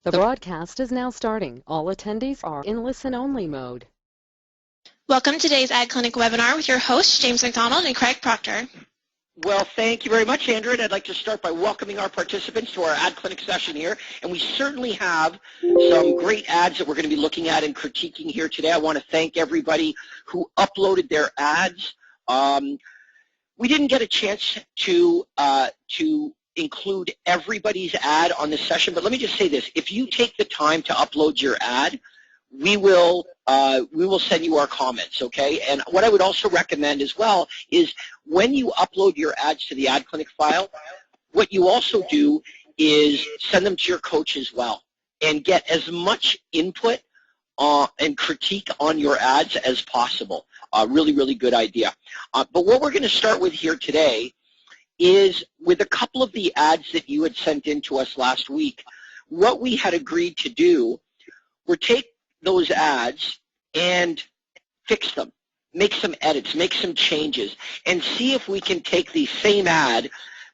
The broadcast is now starting. All attendees are in listen-only mode. Welcome to today's Ad Clinic webinar with your hosts, James McDonald and Craig Proctor. Well, thank you very much, Andrew, and I'd like to start by welcoming our participants to our Ad Clinic session here. And we certainly have some great ads that we're going to be looking at and critiquing here today. I want to thank everybody who uploaded their ads. We didn't get a chance to include everybody's ad on this session, but let me just say this. If you take the time to upload your ad, we will send you our comments, okay? And what I would also recommend as well is when you upload your ads to the Ad Clinic file, what you also do is send them to your coach as well and get as much input and critique on your ads as possible. Really, really good idea. But what we're going to start with here today is with a couple of the ads that you had sent in to us last week. What we had agreed to do were take those ads and fix them, make some edits, make some changes, and see if we can take the same ad,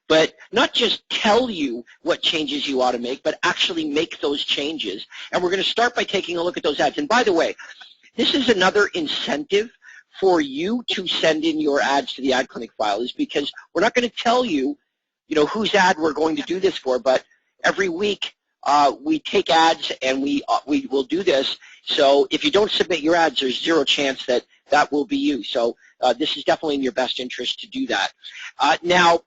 but not just tell you what changes you ought to make, but actually make those changes. And we're going to start by taking a look at those ads. And by the way, this is another incentive for you to send in your ads to the Ad Clinic file, is because we're not going to tell you, whose ad we're going to do this for, but every week we take ads and we will do this. So if you don't submit your ads, there's zero chance that that will be you. So this is definitely in your best interest to do that. Now,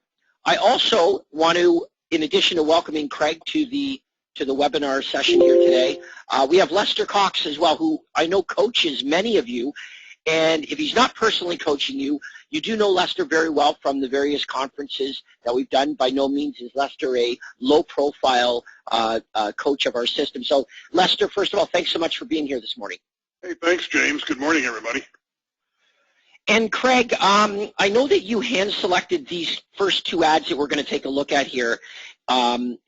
I also want to, in addition to welcoming Craig to the webinar session here today, we have Lester Cox as well, who I know coaches many of you. And if he's not personally coaching you, you do know Lester very well from the various conferences that we've done. By no means is Lester a low-profile coach of our system. So, Lester, first of all, thanks so much for being here this morning. Hey, thanks, James. Good morning, everybody. And Craig, I know that you hand-selected these first two ads that we're going to take a look at here, so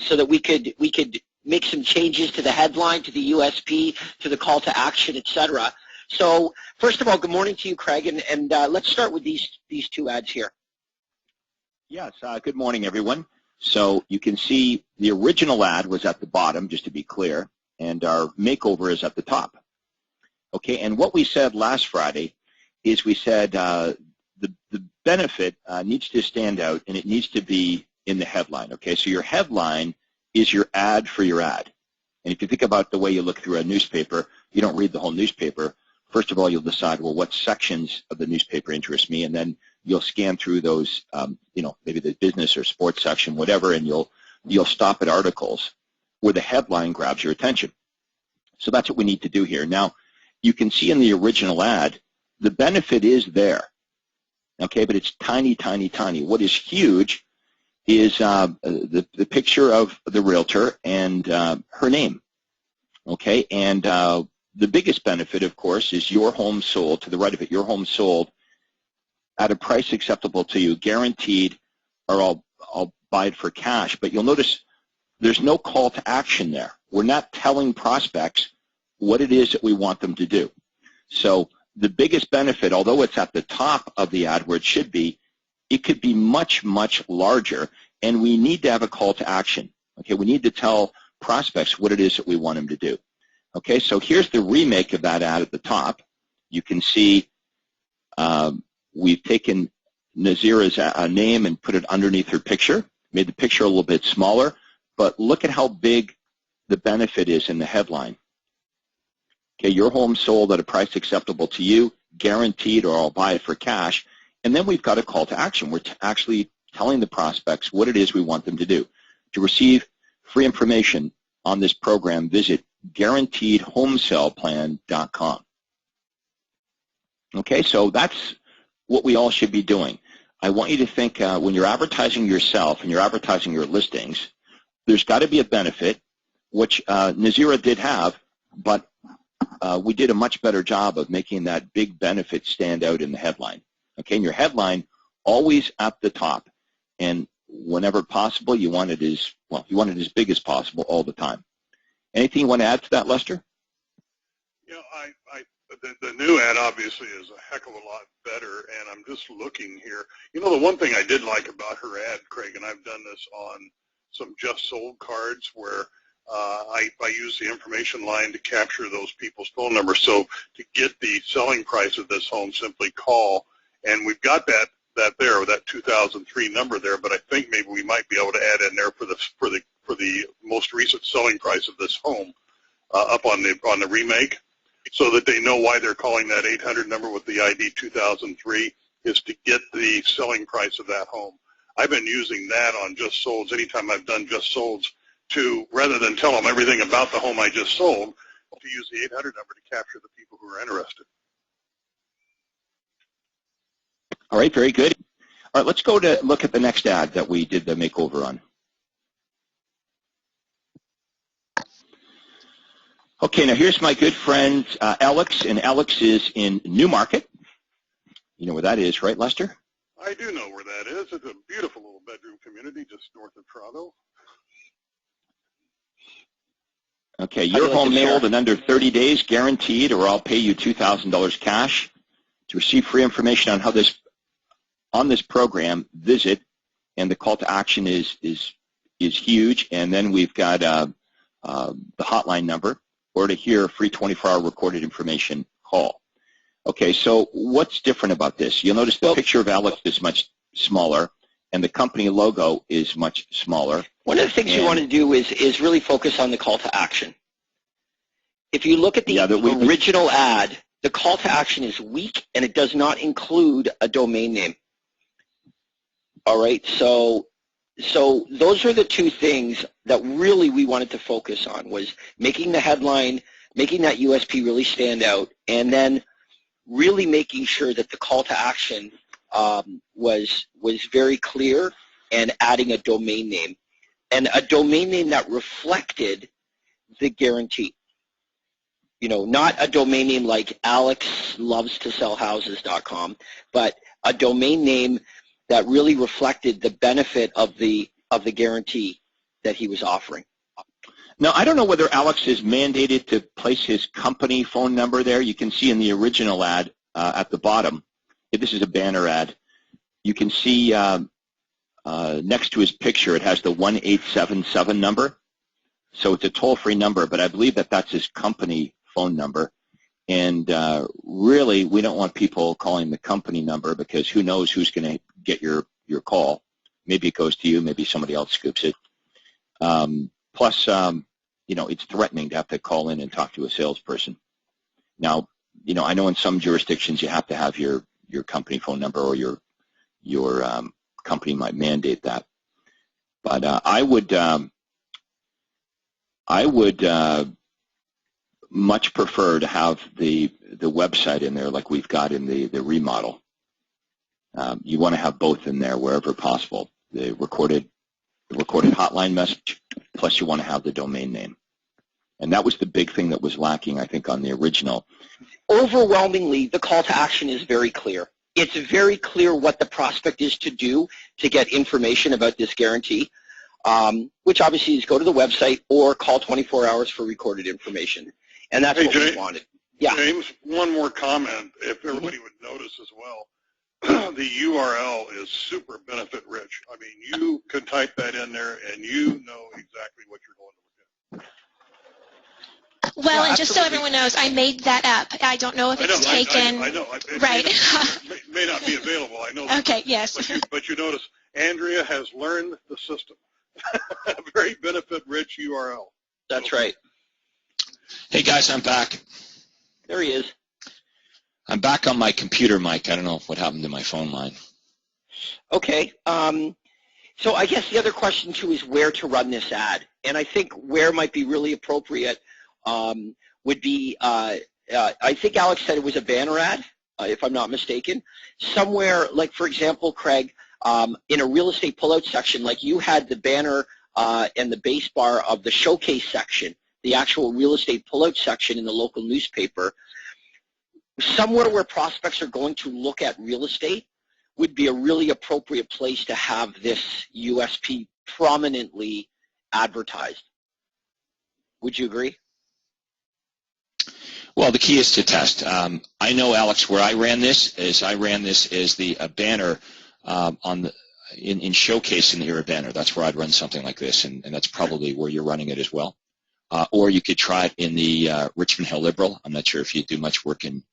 that we could make some changes to the headline, to the USP, to the call to action, etc. So, first of all, good morning to you, Craig, and let's start with these two ads here. Yes, good morning, everyone. So you can see the original ad was at the bottom, just to be clear, and our makeover is at the top. Okay, and what we said last Friday is we said the benefit needs to stand out, and it needs to be in the headline. Okay, so your headline is your ad for your ad. And if you think about the way you look through a newspaper, you don't read the whole newspaper. First of all, you'll decide, well, what sections of the newspaper interest me, and then you'll scan through those, maybe the business or sports section, whatever, and you'll stop at articles where the headline grabs your attention. So that's what we need to do here. Now, you can see in the original ad, the benefit is there, okay, but it's tiny, tiny, tiny. What is huge is the picture of the realtor and her name, okay, and the biggest benefit, of course, is your home sold, to the right of it, your home sold at a price acceptable to you, guaranteed, or I'll buy it for cash. But you'll notice there's no call to action there. We're not telling prospects what it is that we want them to do. So the biggest benefit, although it's at the top of the ad where it should be, it could be much, much larger, and we need to have a call to action. Okay, we need to tell prospects what it is that we want them to do. Okay, so here's the remake of that ad at the top. You can see we've taken Nazira's name and put it underneath her picture, made the picture a little bit smaller, but look at how big the benefit is in the headline. Okay, your home sold at a price acceptable to you, guaranteed, or I'll buy it for cash. And then we've got a call to action. We're actually telling the prospects what it is we want them to do. To receive free information on this program, visit guaranteedhomesellplan.com. Okay, so that's what we all should be doing. I want you to think when you're advertising yourself and you're advertising your listings, there's got to be a benefit, which Nazira did have, but we did a much better job of making that big benefit stand out in the headline. Okay, and your headline always at the top, and whenever possible, you want it as big as possible all the time. Anything you want to add to that, Lester? The new ad obviously is a heck of a lot better, and I'm just looking here. The one thing I did like about her ad, Craig, and I've done this on some just sold cards where I use the information line to capture those people's phone numbers. So to get the selling price of this home, simply call, and we've got that there, that 2003 number there. But I think maybe we might be able to add in there for the most recent selling price of this home up on the remake, so that they know why they're calling that 800 number with the ID 2003 is to get the selling price of that home. I've been using that on just solds anytime I've done just solds, to, rather than tell them everything about the home I just sold, to use the 800 number to capture the people who are interested. All right, very good. All right, let's go to look at the next ad that we did the makeover on. Okay, now here's my good friend Alex, and Alex is in Newmarket. You know where that is, right, Lester? I do know where that is. It's a beautiful little bedroom community just north of Toronto. Okay, your home sold in under 30 days, guaranteed, or I'll pay you $2,000 cash. To receive free information on how on this program, visit, and the call to action is huge. And then we've got the hotline number, or to hear a free 24-hour recorded information, call. Okay, so what's different about this? You'll notice the picture of Alex is much smaller, and the company logo is much smaller. One of the things you want to do is really focus on the call to action. If you look at the original ad, the call to action is weak, and it does not include a domain name. All right, so those are the two things that really we wanted to focus on, was making the headline, making that USP really stand out, and then really making sure that the call to action was very clear, and adding a domain name, and a domain name that reflected the guarantee. You know, not a domain name like alexlovestosellhouses.com, but a domain name that really reflected the benefit of the guarantee that he was offering. Now, I don't know whether Alex is mandated to place his company phone number there. You can see in the original ad at the bottom, if this is a banner ad, you can see next to his picture it has the 1877 number. So it's a toll-free number, but I believe that that's his company phone number. And really, we don't want people calling the company number, because who knows who's going to get your call. Maybe it goes to you, maybe somebody else scoops it. Plus, you know, it's threatening to have to call in and talk to a salesperson. Now, you know, I know in some jurisdictions you have to have your company phone number, or your company might mandate that. But I would much prefer to have the website in there like we've got in the remodel. You want to have both in there wherever possible. The recorded hotline message, plus you want to have the domain name. And that was the big thing that was lacking, I think, on the original. Overwhelmingly, the call to action is very clear. It's very clear what the prospect is to do to get information about this guarantee, which obviously is go to the website or call 24 hours for recorded information. And that's what we wanted. Yeah. James, one more comment, if everybody would notice as well. The URL is super benefit rich. I mean, you can type that in there and you know exactly what you're going to look at. Well, and just so everyone knows, I made that up. I don't know if it's taken. I know. Right. It may not be available. I know. Okay, yes. But you notice, Andrea has learned the system. A very benefit-rich URL. That's right. Hey, guys, I'm back. There he is. I'm back on my computer mic. I don't know what happened to my phone line. Okay. So I guess the other question, too, is where to run this ad. And I think where might be really appropriate would be, I think Alex said it was a banner ad, if I'm not mistaken. Somewhere, like, for example, Craig, in a real estate pullout section, like you had the banner and the base bar of the showcase section, the actual real estate pullout section in the local newspaper, somewhere where prospects are going to look at real estate would be a really appropriate place to have this USP prominently advertised. Would you agree? Well, the key is to test. I know, Alex, where I ran this is the banner in showcase in the era banner. That's where I'd run something like this, and that's probably where you're running it as well. or you could try it in the Richmond Hill Liberal. I'm not sure if you do much work in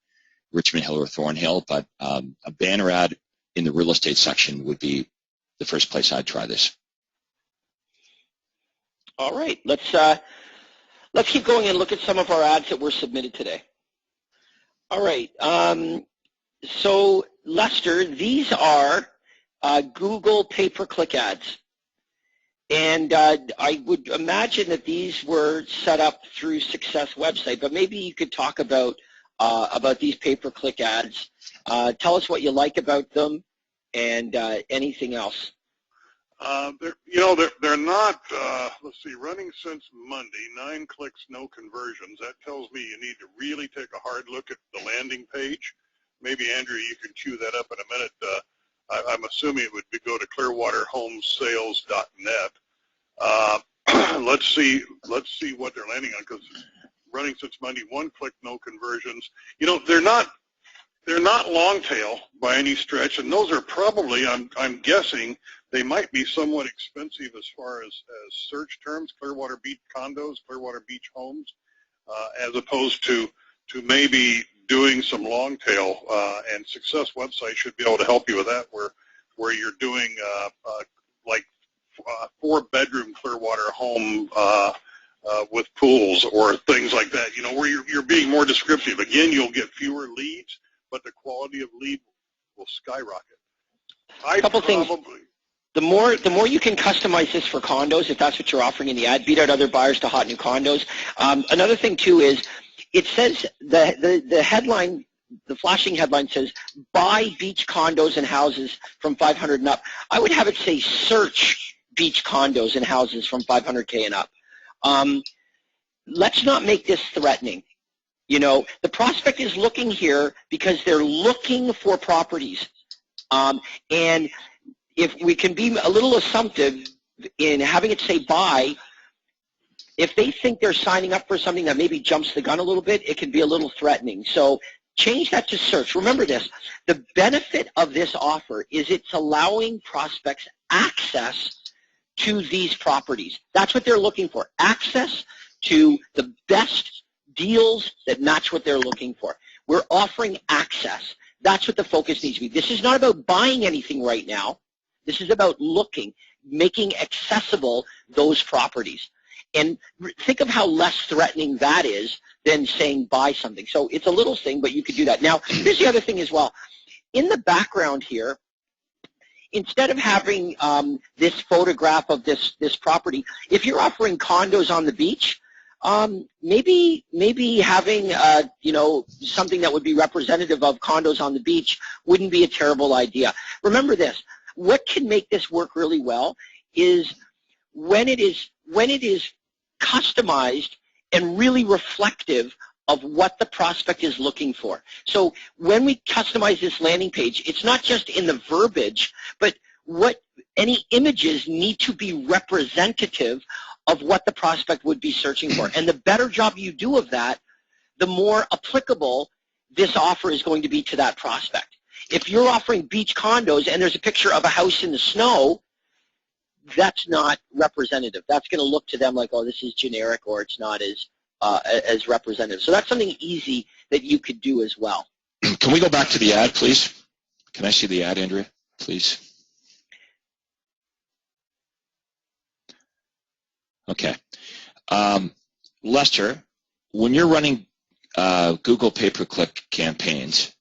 Richmond Hill or Thornhill, but a banner ad in the real estate section would be the first place I'd try this. All right, let's keep going and look at some of our ads that were submitted today. All right, so Lester, these are Google pay-per-click ads. And I would imagine that these were set up through Success website, but maybe you could talk about these pay-per-click ads. Tell us what you like about them and anything else. They're not, let's see, running since Monday, 9 clicks, no conversions. That tells me you need to really take a hard look at the landing page. Maybe, Andrew, you can cue that up in a minute. I'm assuming it would go to clearwaterhomesales.net. Let's see what they're landing on, because running since Monday, 1 click, no conversions. They're not long tail by any stretch, and those are probably, I'm guessing, they might be somewhat expensive as far as search terms, Clearwater Beach condos, Clearwater Beach homes, as opposed to maybe doing some long tail, and Success website should be able to help you with that, where you're doing like 4-bedroom Clearwater home with pools or things like that, where you're being more descriptive. Again, you'll get fewer leads, but the quality of lead will skyrocket. A couple things. The more you can customize this for condos, if that's what you're offering in the ad, beat out other buyers to hot new condos. Another thing too is it says the headline, the flashing headline says buy beach condos and houses from 500 and up. I would have it say search beach condos and houses from 500K and up. Let's not make this threatening. The prospect is looking here because they're looking for properties. And if we can be a little assumptive in having it say buy, if they think they're signing up for something that maybe jumps the gun a little bit, it can be a little threatening. So change that to search. Remember this, the benefit of this offer is it's allowing prospects access to these properties. That's what they're looking for, access to the best deals that match what they're looking for. We're offering access. That's what the focus needs to be. This is not about buying anything right now. This is about looking, making accessible those properties. And think of how less threatening that is than saying buy something. So it's a little thing, but you could do that. Now, here's the other thing as well. In the background here, instead of having this photograph of this property, if you're offering condos on the beach, maybe having something that would be representative of condos on the beach wouldn't be a terrible idea. Remember this, what can make this work really well is when it is customized and really reflective of what the prospect is looking for. So when we customize this landing page, it's not just in the verbiage, but any images need to be representative of what the prospect would be searching for. And the better job you do of that, the more applicable this offer is going to be to that prospect. If you're offering beach condos and there's a picture of a house in the snow, that's not representative. That's going to look to them like, oh, this is generic, or it's not as representative. So that's something easy that you could do as well. Can we go back to the ad, please? Can I see the ad, Andrea, please? Okay. Lester, when you're running Google pay-per-click campaigns,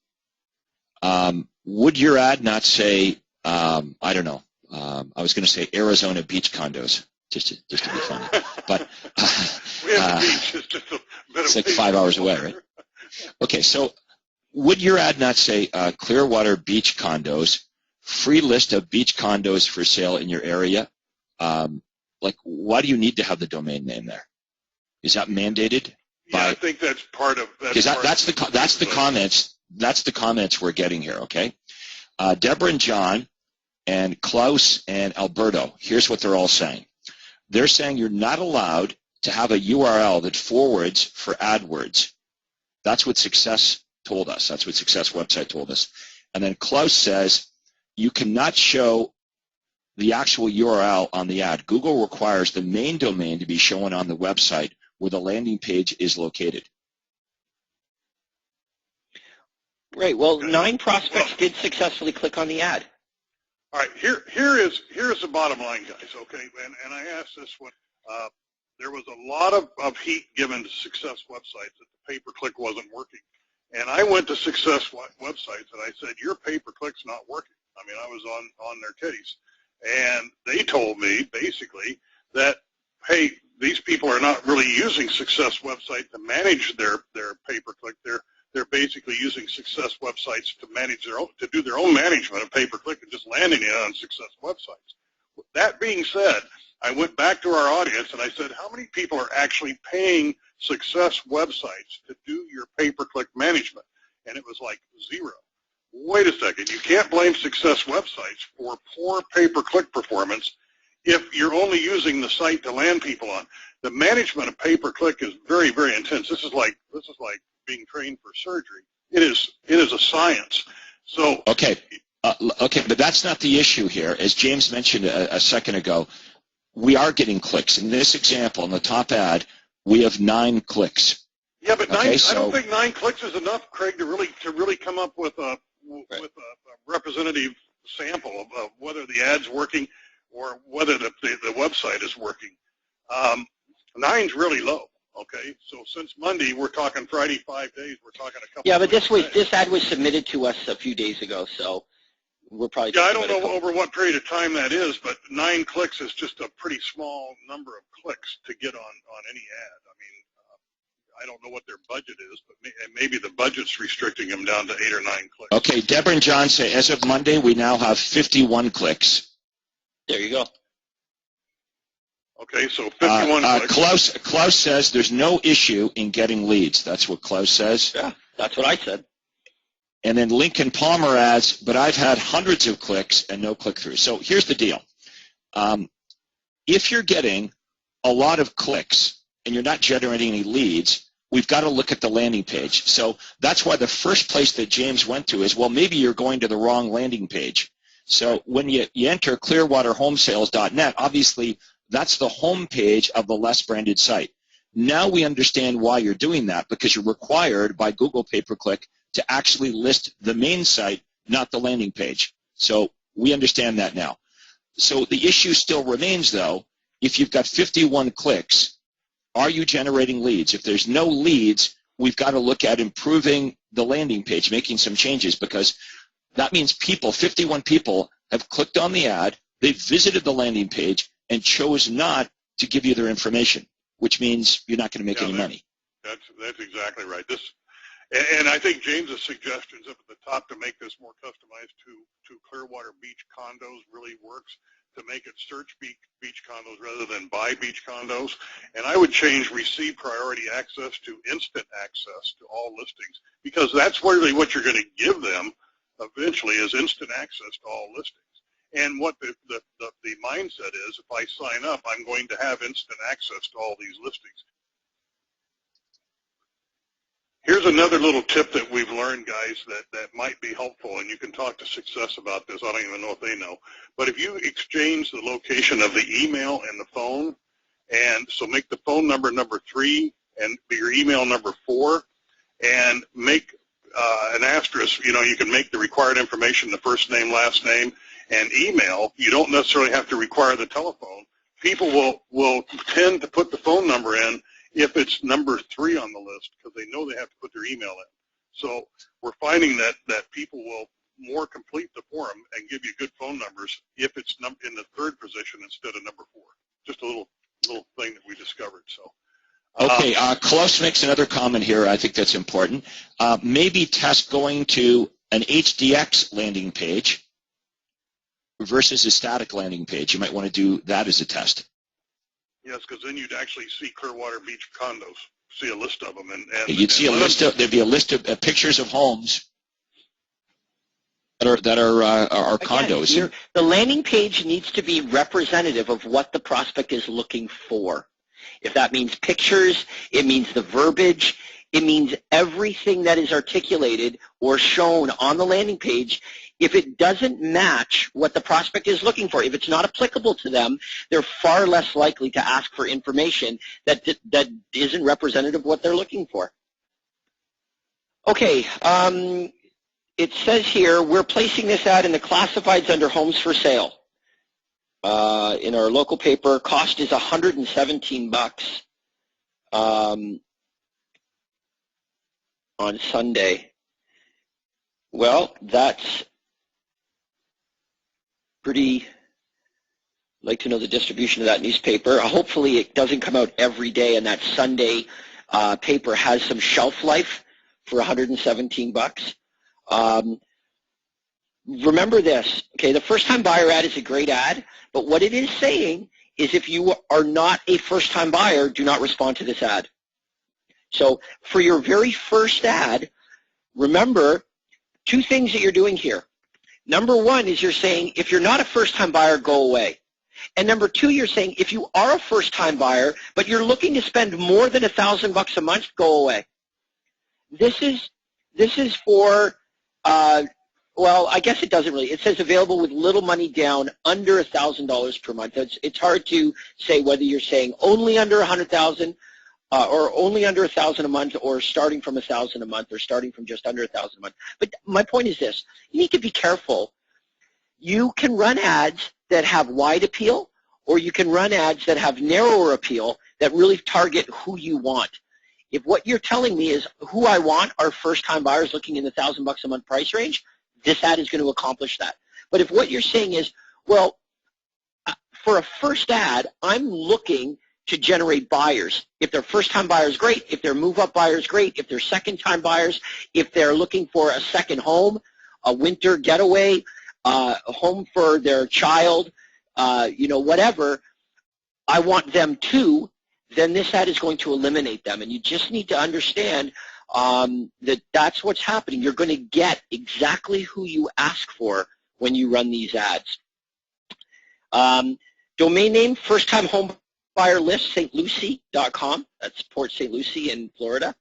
would your ad not say, I don't know, I was going to say Arizona beach condos, just to be funny, but it's like 5 hours away, right? Okay, so would your ad not say Clearwater beach condos, free list of beach condos for sale in your area? Like, why do you need to have the domain name there? Is that mandated? Yeah, I think that's part of that. Because that's the comments. That's the comments we're getting here. Okay, Deborah and John and Klaus and Alberto. Here's what they're all saying. They're saying you're not allowed to have a URL that forwards for AdWords. That's what Success told us. That's what Success website told us. And then Klaus says you cannot show the actual URL on the ad. Google requires the main domain to be shown on the website where the landing page is located. Right. Well, 9 prospects did successfully click on the ad. All right, here's the bottom line, guys, okay? And I asked this one. There was a lot of heat given to Success websites that the pay-per-click wasn't working. And I went to Success websites and I said, your pay-per-click's not working. I mean, I was on their titties. And they told me, basically, that, hey, these people are not really using Success website to manage their pay-per-click. They're basically using Success websites to manage to do their own management of pay-per-click and just landing it on Success websites. That being said, I went back to our audience and I said, how many people are actually paying Success websites to do your pay-per-click management? And it was like 0. Wait a second, you can't blame Success websites for poor pay-per-click performance if you're only using the site to land people on. The management of pay-per-click is very, very intense. This is like being trained for surgery. It is a science. So okay, but that's not the issue here. As James mentioned a second ago, we are getting clicks. In this example, in the top ad, we have 9 clicks. Yeah, but okay, I don't think 9 clicks is enough, Craig, to really come up with a representative sample of whether the ad's working or whether the website is working. 9's really low. Okay, so since Monday, we're talking Friday, 5 days. We're talking a couple. Yeah, but this ad was submitted to us a few days ago, so we're probably. Yeah, I don't know over what period of time that is, but 9 clicks is just a pretty small number of clicks to get on any ad. I mean, I don't know what their budget is, but maybe the budget's restricting them down to 8 or 9 clicks. Okay, Deborah and John say as of Monday, we now have 51 clicks. There you go. Okay, so 51 clicks. Klaus says there's no issue in getting leads. That's what Klaus says. Yeah, that's what I said. And then Lincoln Palmer adds, but I've had hundreds of clicks and no click-through. So here's the deal. If you're getting a lot of clicks and you're not generating any leads, we've got to look at the landing page. So that's why the first place that James went to is, well, maybe you're going to the wrong landing page. So when you enter clearwaterhomesales.net, obviously that's the home page of the less branded site. Now we understand why you're doing that, because you're required by Google pay-per-click to actually list the main site, not the landing page. So we understand that now. So the issue still remains, though. If you've got 51 clicks, are you generating leads? If there's no leads, we've got to look at improving the landing page, making some changes, because that means 51 people have clicked on the ad, they've visited the landing page, and chose not to give you their information, which means you're not going to make any money. That's exactly right. And I think James's suggestions up at the top to make this more customized to Clearwater Beach condos really works, to make it search beach condos rather than buy beach condos. And I would change receive priority access to instant access to all listings, because that's really what you're going to give them eventually, is instant access to all listings. And what the mindset is, if I sign up, I'm going to have instant access to all these listings. Here's another little tip that we've learned, guys, that might be helpful, and you can talk to Success about this. I don't even know if they know. But if you exchange the location of the email and the phone, and so make the phone number 3 and your email number 4, and make an asterisk, you can make the required information the first name, last name, and email. You don't necessarily have to require the telephone. People will tend to put the phone number in if it's number 3 on the list, because they know they have to put their email in. So we're finding that people will more complete the form and give you good phone numbers if it's in the 3rd position instead of number 4. Just a little thing that we discovered. So. Okay, Klaus makes another comment here. I think that's important. Maybe test going to an HDX landing page versus a static landing page. You might want to do that as a test. Yes, because then you'd actually see Clearwater Beach condos, see a list of them. And you'd see there'd be a list of pictures of homes that are condos. Again, the landing page needs to be representative of what the prospect is looking for. If that means pictures, it means the verbiage, it means everything that is articulated or shown on the landing page If it doesn't match what the prospect is looking for, if it's not applicable to them, they're far less likely to ask for information that isn't representative of what they're looking for. Okay, it says here, we're placing this ad in the classifieds under homes for sale. In our local paper, cost is $117 on Sunday. Well, that's pretty, like to know the distribution of that newspaper. Hopefully it doesn't come out every day, and that Sunday paper has some shelf life for $117. Remember this, okay, the first-time buyer ad is a great ad, but what it is saying is if you are not a first-time buyer, do not respond to this ad. So for your very first ad, remember two things that you're doing here. Number one is you're saying if you're not a first-time buyer, go away. And number two, you're saying if you are a first-time buyer, but you're looking to spend more than $1,000 a month, go away. This is for, well, I guess it doesn't really. It says available with little money down under $1,000 per month. It's hard to say whether you're saying only under $100,000 or only under $1,000 a month, or starting from $1,000 a month, or starting from just under $1,000 a month. But my point is this: you need to be careful. You can run ads that have wide appeal, or you can run ads that have narrower appeal that really target who you want. If what you're telling me is who I want are first-time buyers looking in the $1,000 a month price range, this ad is going to accomplish that. But if what you're saying is, well, for a first ad, I'm looking to generate buyers. If they're first-time buyers, great. If they're move-up buyers, great. If they're second-time buyers, if they're looking for a second home, a winter getaway, a home for their child, whatever, I want them too, then this ad is going to eliminate them. And you just need to understand that that's what's happening. You're going to get exactly who you ask for when you run these ads. Domain name, first-time home buyer list, stlucie.com. That's Port St. Lucie in Florida.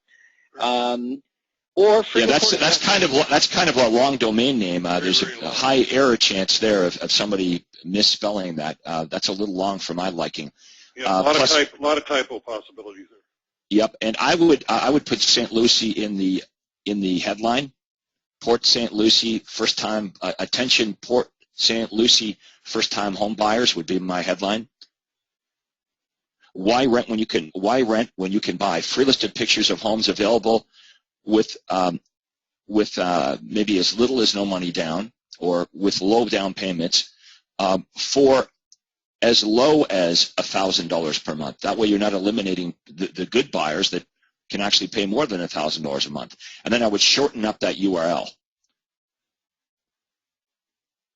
Or yeah, that's kind of a long domain name. There's a high error chance there of somebody misspelling that. That's a little long for my liking. Yeah, a lot of typo possibilities there. Yep, and I would put St. Lucie in the headline. Port St. Lucie, first time attention. Port St. Lucie, first time home buyers would be my headline. Why rent when you can buy? Free listed pictures of homes available with maybe as little as no money down, or with low down payments for as low as $1,000 per month. That way you're not eliminating the good buyers that can actually pay more than $1,000 a month. And then I would shorten up that URL.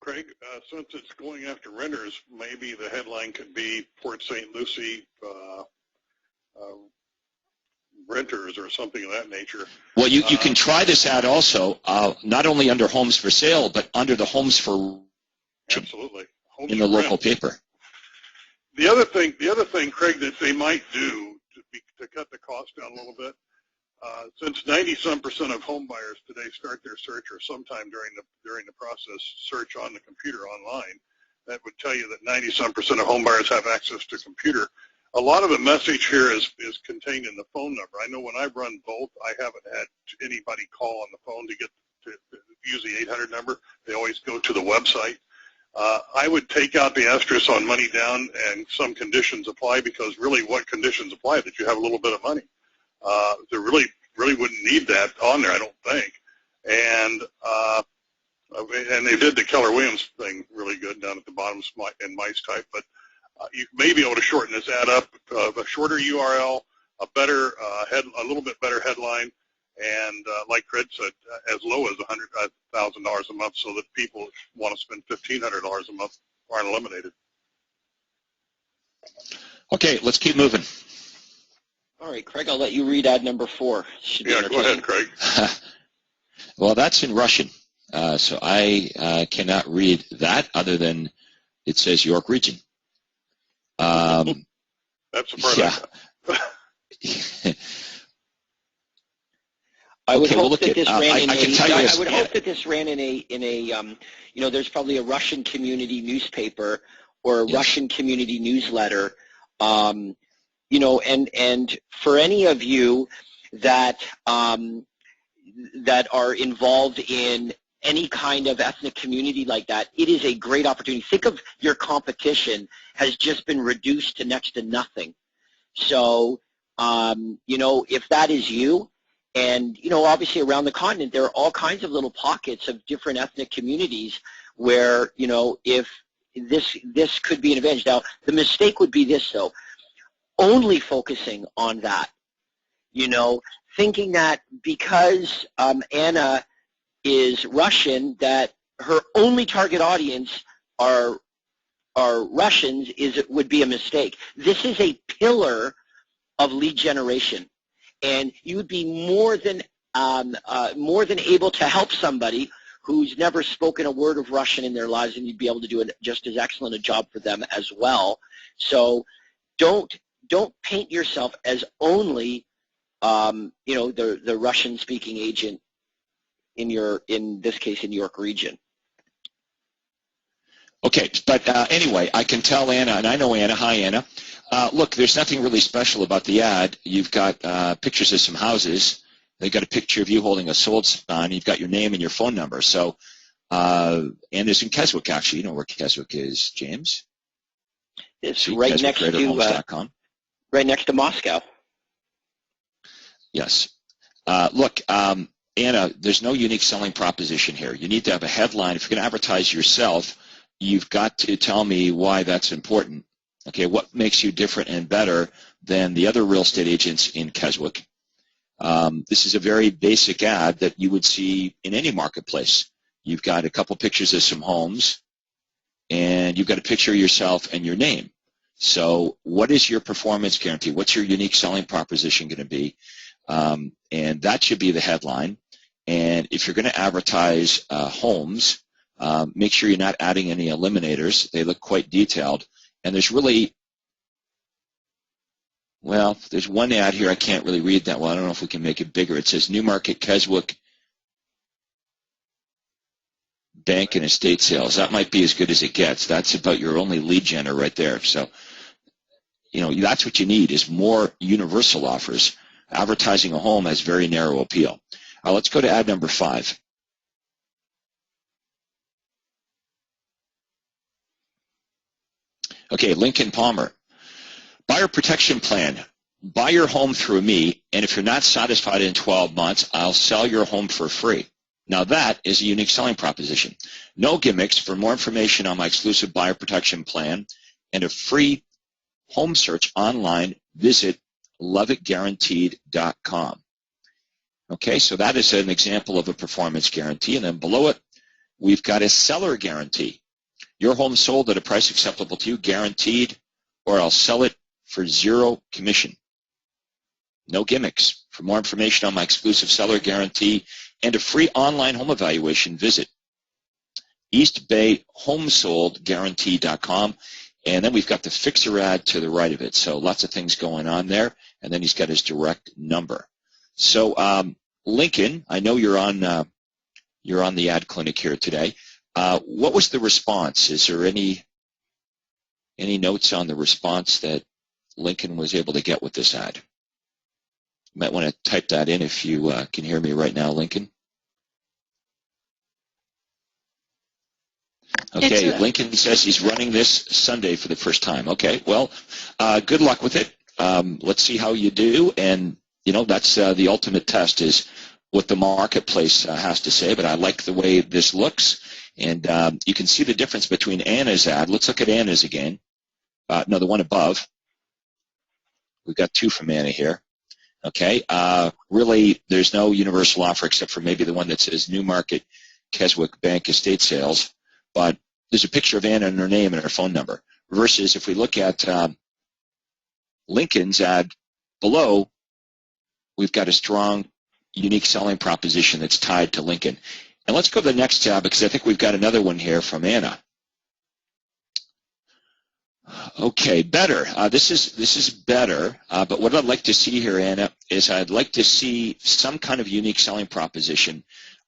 Craig, since it's going after renters, maybe the headline could be Port St. Lucie renters or something of that nature. Well, you can try this ad also, not only under homes for sale, but under the homes for absolutely homes in the local rent. paper. The other thing, Craig, that they might do to cut the cost down a little bit, since 90-some% of home buyers today start their search or sometime during the process search on the computer online, that would tell you that 90-some% of home buyers have access to computer. A lot of the message here is contained in the phone number. I know when I run both, I haven't had anybody call on the phone to get to use the 800 number. They always go to the website. I would take out the asterisk on money down and some conditions apply, because really what conditions apply? That you have a little bit of money. They really wouldn't need that on there, I don't think. And they did the Keller Williams thing really good down at the bottom in mice type, but you may be able to shorten this ad up, a shorter URL, a little bit better headline, and like Craig said, as low as $100,000 a month, so that people want to spend $1,500 a month aren't eliminated. Okay, let's keep moving. All right, Craig, I'll let you read ad number 4. Yeah, go ahead, Craig. Well, that's in Russian, so I cannot read that other than it says York Region. That's the part. Yeah. I would Okay, well, hope look that at, this ran in I can tell you I this. would hope that this ran in a there's probably a Russian community newspaper or a Yes. Russian community newsletter. And for any of you that that are involved in any kind of ethnic community like that, it is a great opportunity. Think of your competition has just been reduced to next to nothing. So, if that is you, and, obviously around the continent, there are all kinds of little pockets of different ethnic communities where, if this could be an advantage. Now, the mistake would be this, though, only focusing on that, thinking that because Anna is Russian, that her only target audience are Russians would be a mistake. This is a pillar of lead generation, and you would be more than able to help somebody who's never spoken a word of Russian in their lives, and you'd be able to do just as excellent a job for them as well. So don't paint yourself as only the Russian-speaking agent in this case in York region. Okay, but anyway, I can tell Anna, and I know Anna. Hi, Anna. Look, there's nothing really special about the ad. You've got pictures of some houses. They've got a picture of you holding a sold sign. You've got your name and your phone number. So, and it's in Keswick, actually. You know where Keswick is, James? It's right next to Moscow. Yes. Look, Anna, there's no unique selling proposition here. You need to have a headline. If you're going to advertise yourself, you've got to tell me why that's important. Okay, what makes you different and better than the other real estate agents in Keswick? This is a very basic ad that you would see in any marketplace. You've got a couple pictures of some homes, and you've got a picture of yourself and your name. So what is your performance guarantee? What's your unique selling proposition going to be? And that should be the headline. And if you're going to advertise homes, make sure you're not adding any eliminators. They look quite detailed. And there's really, well, there's one ad here. I can't really read that well. I don't know if we can make it bigger. It says Newmarket Keswick Bank and Estate Sales. That might be as good as it gets. That's about your only lead generator right there. So, that's what you need is more universal offers. Advertising a home has very narrow appeal. Let's go to ad number 5. Okay, Lincoln Palmer. Buyer protection plan. Buy your home through me, and if you're not satisfied in 12 months, I'll sell your home for free. Now that is a unique selling proposition. No gimmicks. For more information on my exclusive buyer protection plan and a free home search online, visit loveitguaranteed.com. Okay, so that is an example of a performance guarantee. And then below it, we've got a seller guarantee. Your home sold at a price acceptable to you, guaranteed, or I'll sell it for 0 commission. No gimmicks. For more information on my exclusive seller guarantee and a free online home evaluation, visit eastbayhomesoldguarantee.com. And then we've got the fixer ad to the right of it. So lots of things going on there. And then he's got his direct number. So Lincoln, I know you're on the ad clinic here today. What was the response? Is there any notes on the response that Lincoln was able to get with this ad? You might want to type that in if you can hear me right now, Lincoln. Okay, Lincoln says he's running this Sunday for the first time. Okay, well, good luck with it. Let's see how you do. And, that's the ultimate test is what the marketplace has to say. But I like the way this looks. And you can see the difference between Anna's ad. Let's look at Anna's again. No, the one above. We've got 2 from Anna here. Okay, really there's no universal offer except for maybe the one that says Newmarket Keswick Bank Estate Sales. But there's a picture of Anna and her name and her phone number. Versus if we look at Lincoln's ad below, we've got a strong, unique selling proposition that's tied to Lincoln. And let's go to the next tab because I think we've got another one here from Anna. Okay, better. This is better. But what I'd like to see here, Anna, is I'd like to see some kind of unique selling proposition.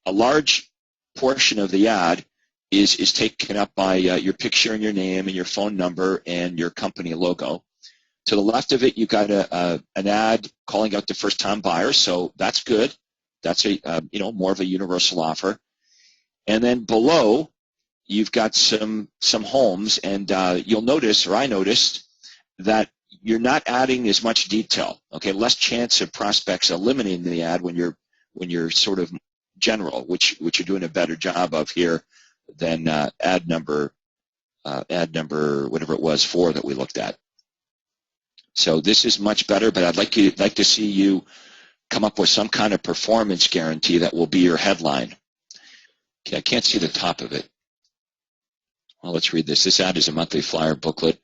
A large portion of the ad is taken up by your picture and your name and your phone number and your company logo. To the left of it, you've got an ad calling out to first-time buyers, so that's good. That's a more of a universal offer. And then below, you've got some homes, and you'll notice, or I noticed, that you're not adding as much detail. Okay, less chance of prospects eliminating the ad when you're sort of general, which you're doing a better job of here than ad number whatever it was 4 that we looked at. So this is much better, but I'd like to see you come up with some kind of performance guarantee that will be your headline. Okay, I can't see the top of it. Well, let's read this. This ad is a monthly flyer booklet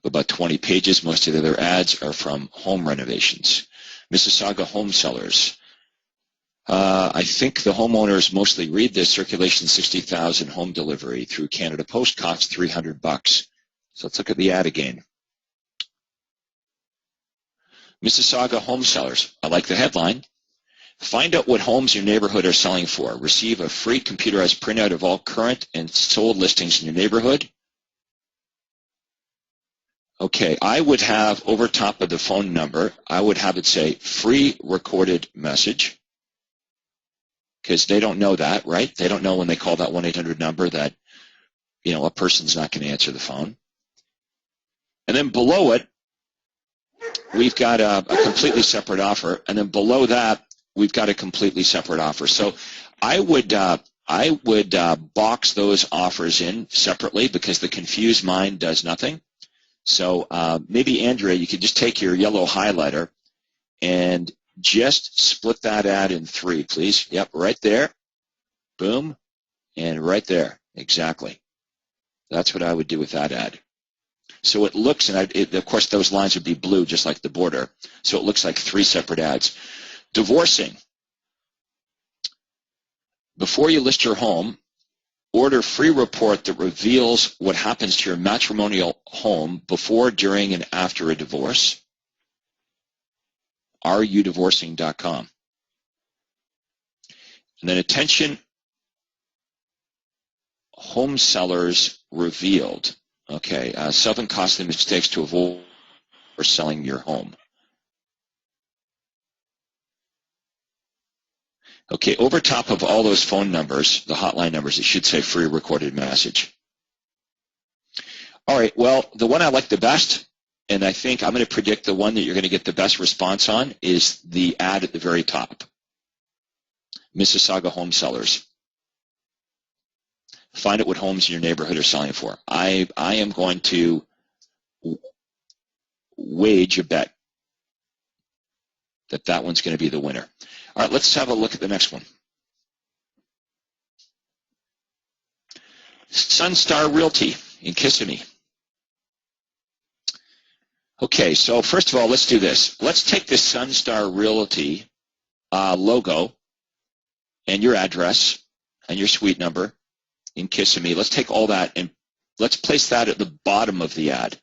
of about 20 pages. Most of the other ads are from home renovations. Mississauga home sellers. I think the homeowners mostly read this. Circulation 60,000, home delivery through Canada Post costs $300. So let's look at the ad again. Mississauga home sellers. I like the headline. Find out what homes your neighborhood are selling for. Receive a free computerized printout of all current and sold listings in your neighborhood. Okay, I would have over top of the phone number, I would have it say free recorded message, because they don't know that, right? They don't know when they call that 1-800 number that, a person's not going to answer the phone. And then below it, we've got a completely separate offer, and then below that, we've got a completely separate offer. So I would box those offers in separately, because the confused mind does nothing. So maybe, Andrea, you could just take your yellow highlighter and just split that ad in 3, please. Yep, right there. Boom. And right there. Exactly. That's what I would do with that ad. So it looks, and of course those lines would be blue just like the border, so it looks like 3 separate ads. Divorcing. Before you list your home, order free report that reveals what happens to your matrimonial home before, during, and after a divorce. areyoudivorcing.com. And then attention, home sellers revealed. Okay, 7 costly mistakes to avoid for selling your home. Okay, over top of all those phone numbers, the hotline numbers, it should say free recorded message. All right, well, the one I like the best, and I think I'm going to predict the one that you're going to get the best response on, is the ad at the very top. Mississauga home sellers. Find out what homes in your neighborhood are selling for. I am going to wage a bet that one's going to be the winner. All right, let's have a look at the next one. Sunstar Realty in Kissimmee. Okay, so first of all, let's do this. Let's take the Sunstar Realty logo and your address and your suite number in Kissimmee. Let's take all that and let's place that at the bottom of the ad.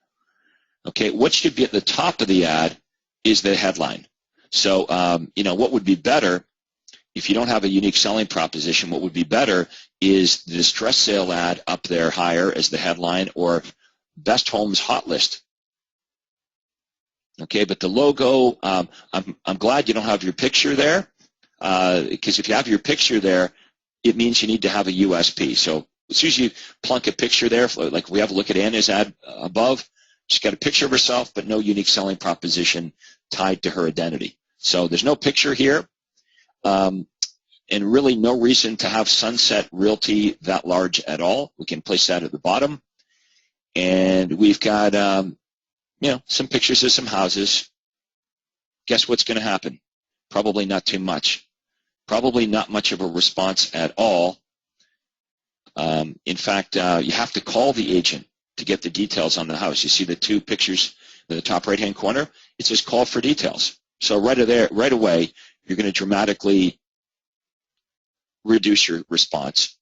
Okay, what should be at the top of the ad is the headline. So, what would be better, if you don't have a unique selling proposition, what would be better is the distress sale ad up there higher as the headline, or best homes hot list. Okay, but the logo, I'm glad you don't have your picture there, because if you have your picture there, it means you need to have a USP. So as soon as you plunk a picture there, like we have a look at Anna's ad above, she's got a picture of herself, but no unique selling proposition tied to her identity. So there's no picture here, and really no reason to have Sunset Realty that large at all. We can place that at the bottom. And we've got, some pictures of some houses. Guess what's going to happen? Probably not too much. Probably not much of a response at all. In fact, you have to call the agent to get the details on the house. You see the 2 pictures in the top right-hand corner? It says call for details. So right away, you're going to dramatically reduce your response.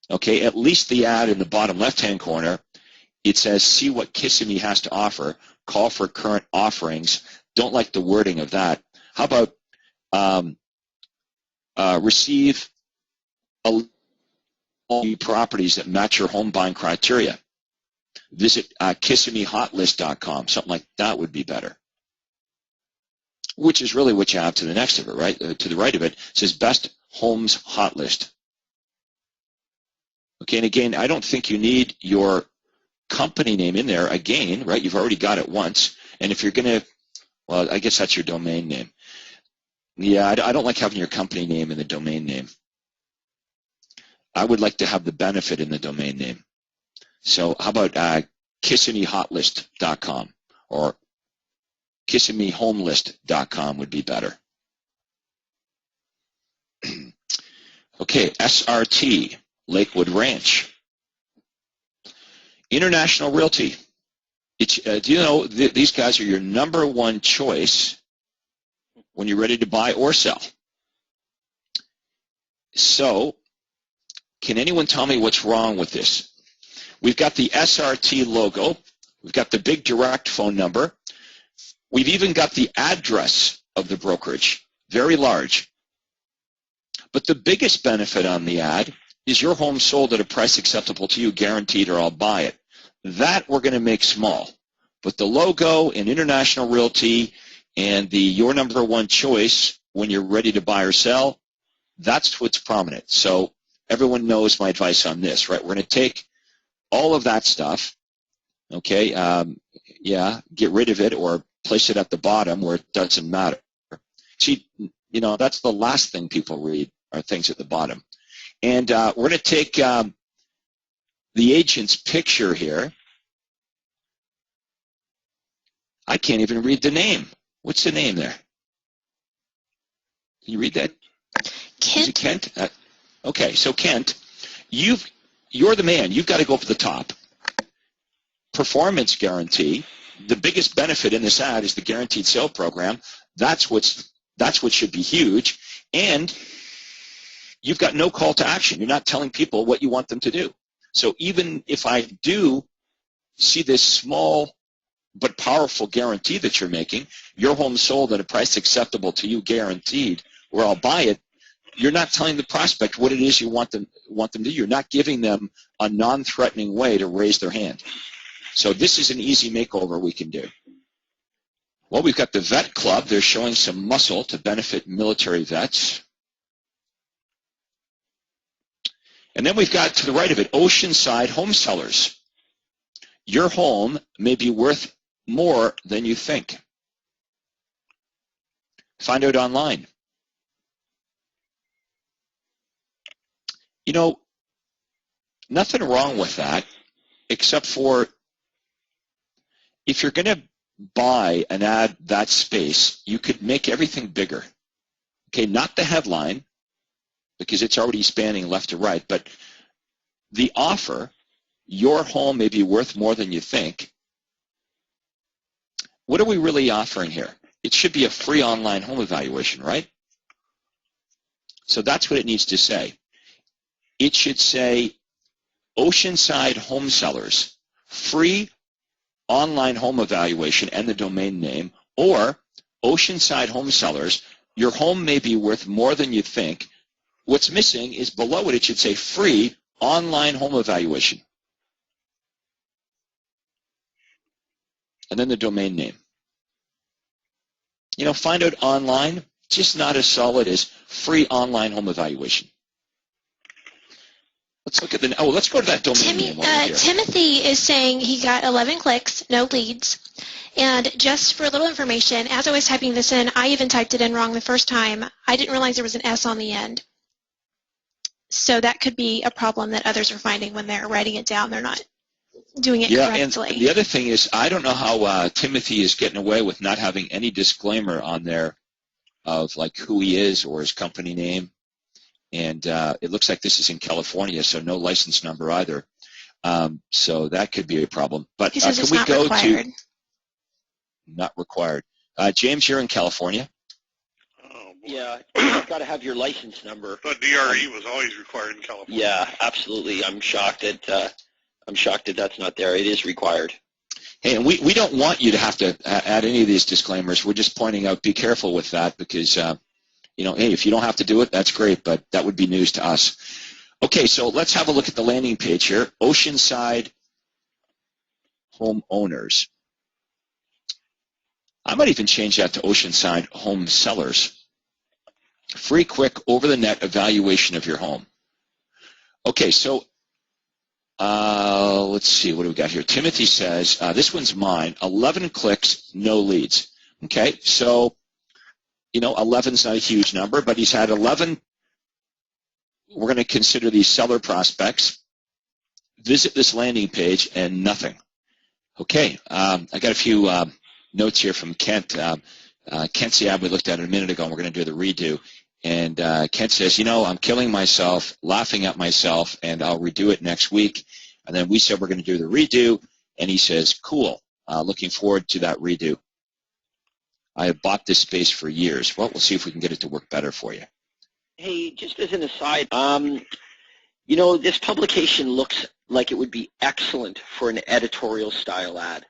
Okay, at least the ad in the bottom left-hand corner it says, see what Kissimmee has to offer, call for current offerings. Don't like the wording of that. How about receive properties that match your home buying criteria? Visit KissimmeeHotList.com. Something like that would be better. Which is really what you have to the next of it, right? To the right of it says Best Homes Hot List. Okay, and again, I don't think you need your company name in there again, right? You've already got it once. And if you're going to, well, I guess that's your domain name. Yeah, I don't like having your company name in the domain name. I would like to have the benefit in the domain name. So how about KissimmeeHotList.com or KissimmeeHomeList.com would be better. Okay, SRT, Lakewood Ranch. International Realty. Do you know these guys are your number one choice when you're ready to buy or sell? So, can anyone tell me what's wrong with this? We've got the SRT logo. We've got the big direct phone number. We've even got the address of the brokerage, very large. But the biggest benefit on the ad is your home sold at a price acceptable to you, guaranteed, or I'll buy it. That we're going to make small. But the logo and International Realty and the your number one choice when you're ready to buy or sell, that's what's prominent. So everyone knows my advice on this, right? We're going to take all of that stuff, okay, get rid of it or place it at the bottom where it doesn't matter. See, you know, that's the last thing people read are things at the bottom. And we're going to take the agent's picture here. I can't even read the name. What's the name there? Can you read that? Kent. Is it Kent? Okay, so Kent, you're the man. You've got to go for the top. Performance guarantee. The biggest benefit in this ad is the guaranteed sale program. That's what should be huge. And you've got no call to action. You're not telling people what you want them to do. So even if I do see this small but powerful guarantee that you're making, your home sold at a price acceptable to you, guaranteed, where I'll buy it, you're not telling the prospect what it is you want them to do. You're not giving them a non-threatening way to raise their hand. So this is an easy makeover we can do. Well, we've got the Vet Club. They're showing some muscle to benefit military vets. And then we've got to the right of it, Oceanside Home Sellers. Your home may be worth more than you think. Find out online. You know, nothing wrong with that, except for if you're going to buy an ad that space, you could make everything bigger. Okay, not the headline, because it's already spanning left to right, but the offer, your home may be worth more than you think. What are we really offering here? It should be a free online home evaluation, right? So that's what it needs to say. It should say Oceanside Home Sellers, free online home evaluation and the domain name, or Oceanside Home Sellers, your home may be worth more than you think. What's missing is below it should say free online home evaluation. And then the domain name. You know, find out online, just not as solid as free online home evaluation. Let's look at let's go to that domain name over here. Timothy is saying he got 11 clicks, no leads. And just for a little information, as I was typing this in, I even typed it in wrong the first time. I didn't realize there was an S on the end. So that could be a problem that others are finding when they're writing it down. They're not doing it correctly. And the other thing is, I don't know how Timothy is getting away with not having any disclaimer on there of like who he is or his company name. And it looks like this is in California, so no license number either. So that could be a problem. But he says can it's we not go required. to not required? James, you're in California. Yeah, you've got to have your license number. But DRE was always required in California. Yeah, absolutely. I'm shocked at I'm shocked that that's not there. It is required. Hey, and we don't want you to have to add any of these disclaimers. We're just pointing out, be careful with that because, you know, hey, if you don't have to do it, that's great, but that would be news to us. Okay, so let's have a look at the landing page here. Oceanside homeowners. I might even change that to Oceanside home sellers. Free, quick, over-the-net evaluation of your home. Okay, so let's see, what do we got here? Timothy says, this one's mine, 11 clicks, no leads. Okay, so, you know, 11's not a huge number, but he's had 11. We're going to consider these seller prospects. Visit this landing page and nothing. Okay, I got a few notes here from Kent. Kent's the ad we looked at a minute ago, and we're going to do the redo. And Kent says, you know, I'm killing myself, laughing at myself, and I'll redo it next week. And then we said we're going to do the redo, and he says, cool, looking forward to that redo. I have bought this space for years. Well, we'll see if we can get it to work better for you. Hey, just as an aside, you know, this publication looks like it would be excellent for an editorial style ad.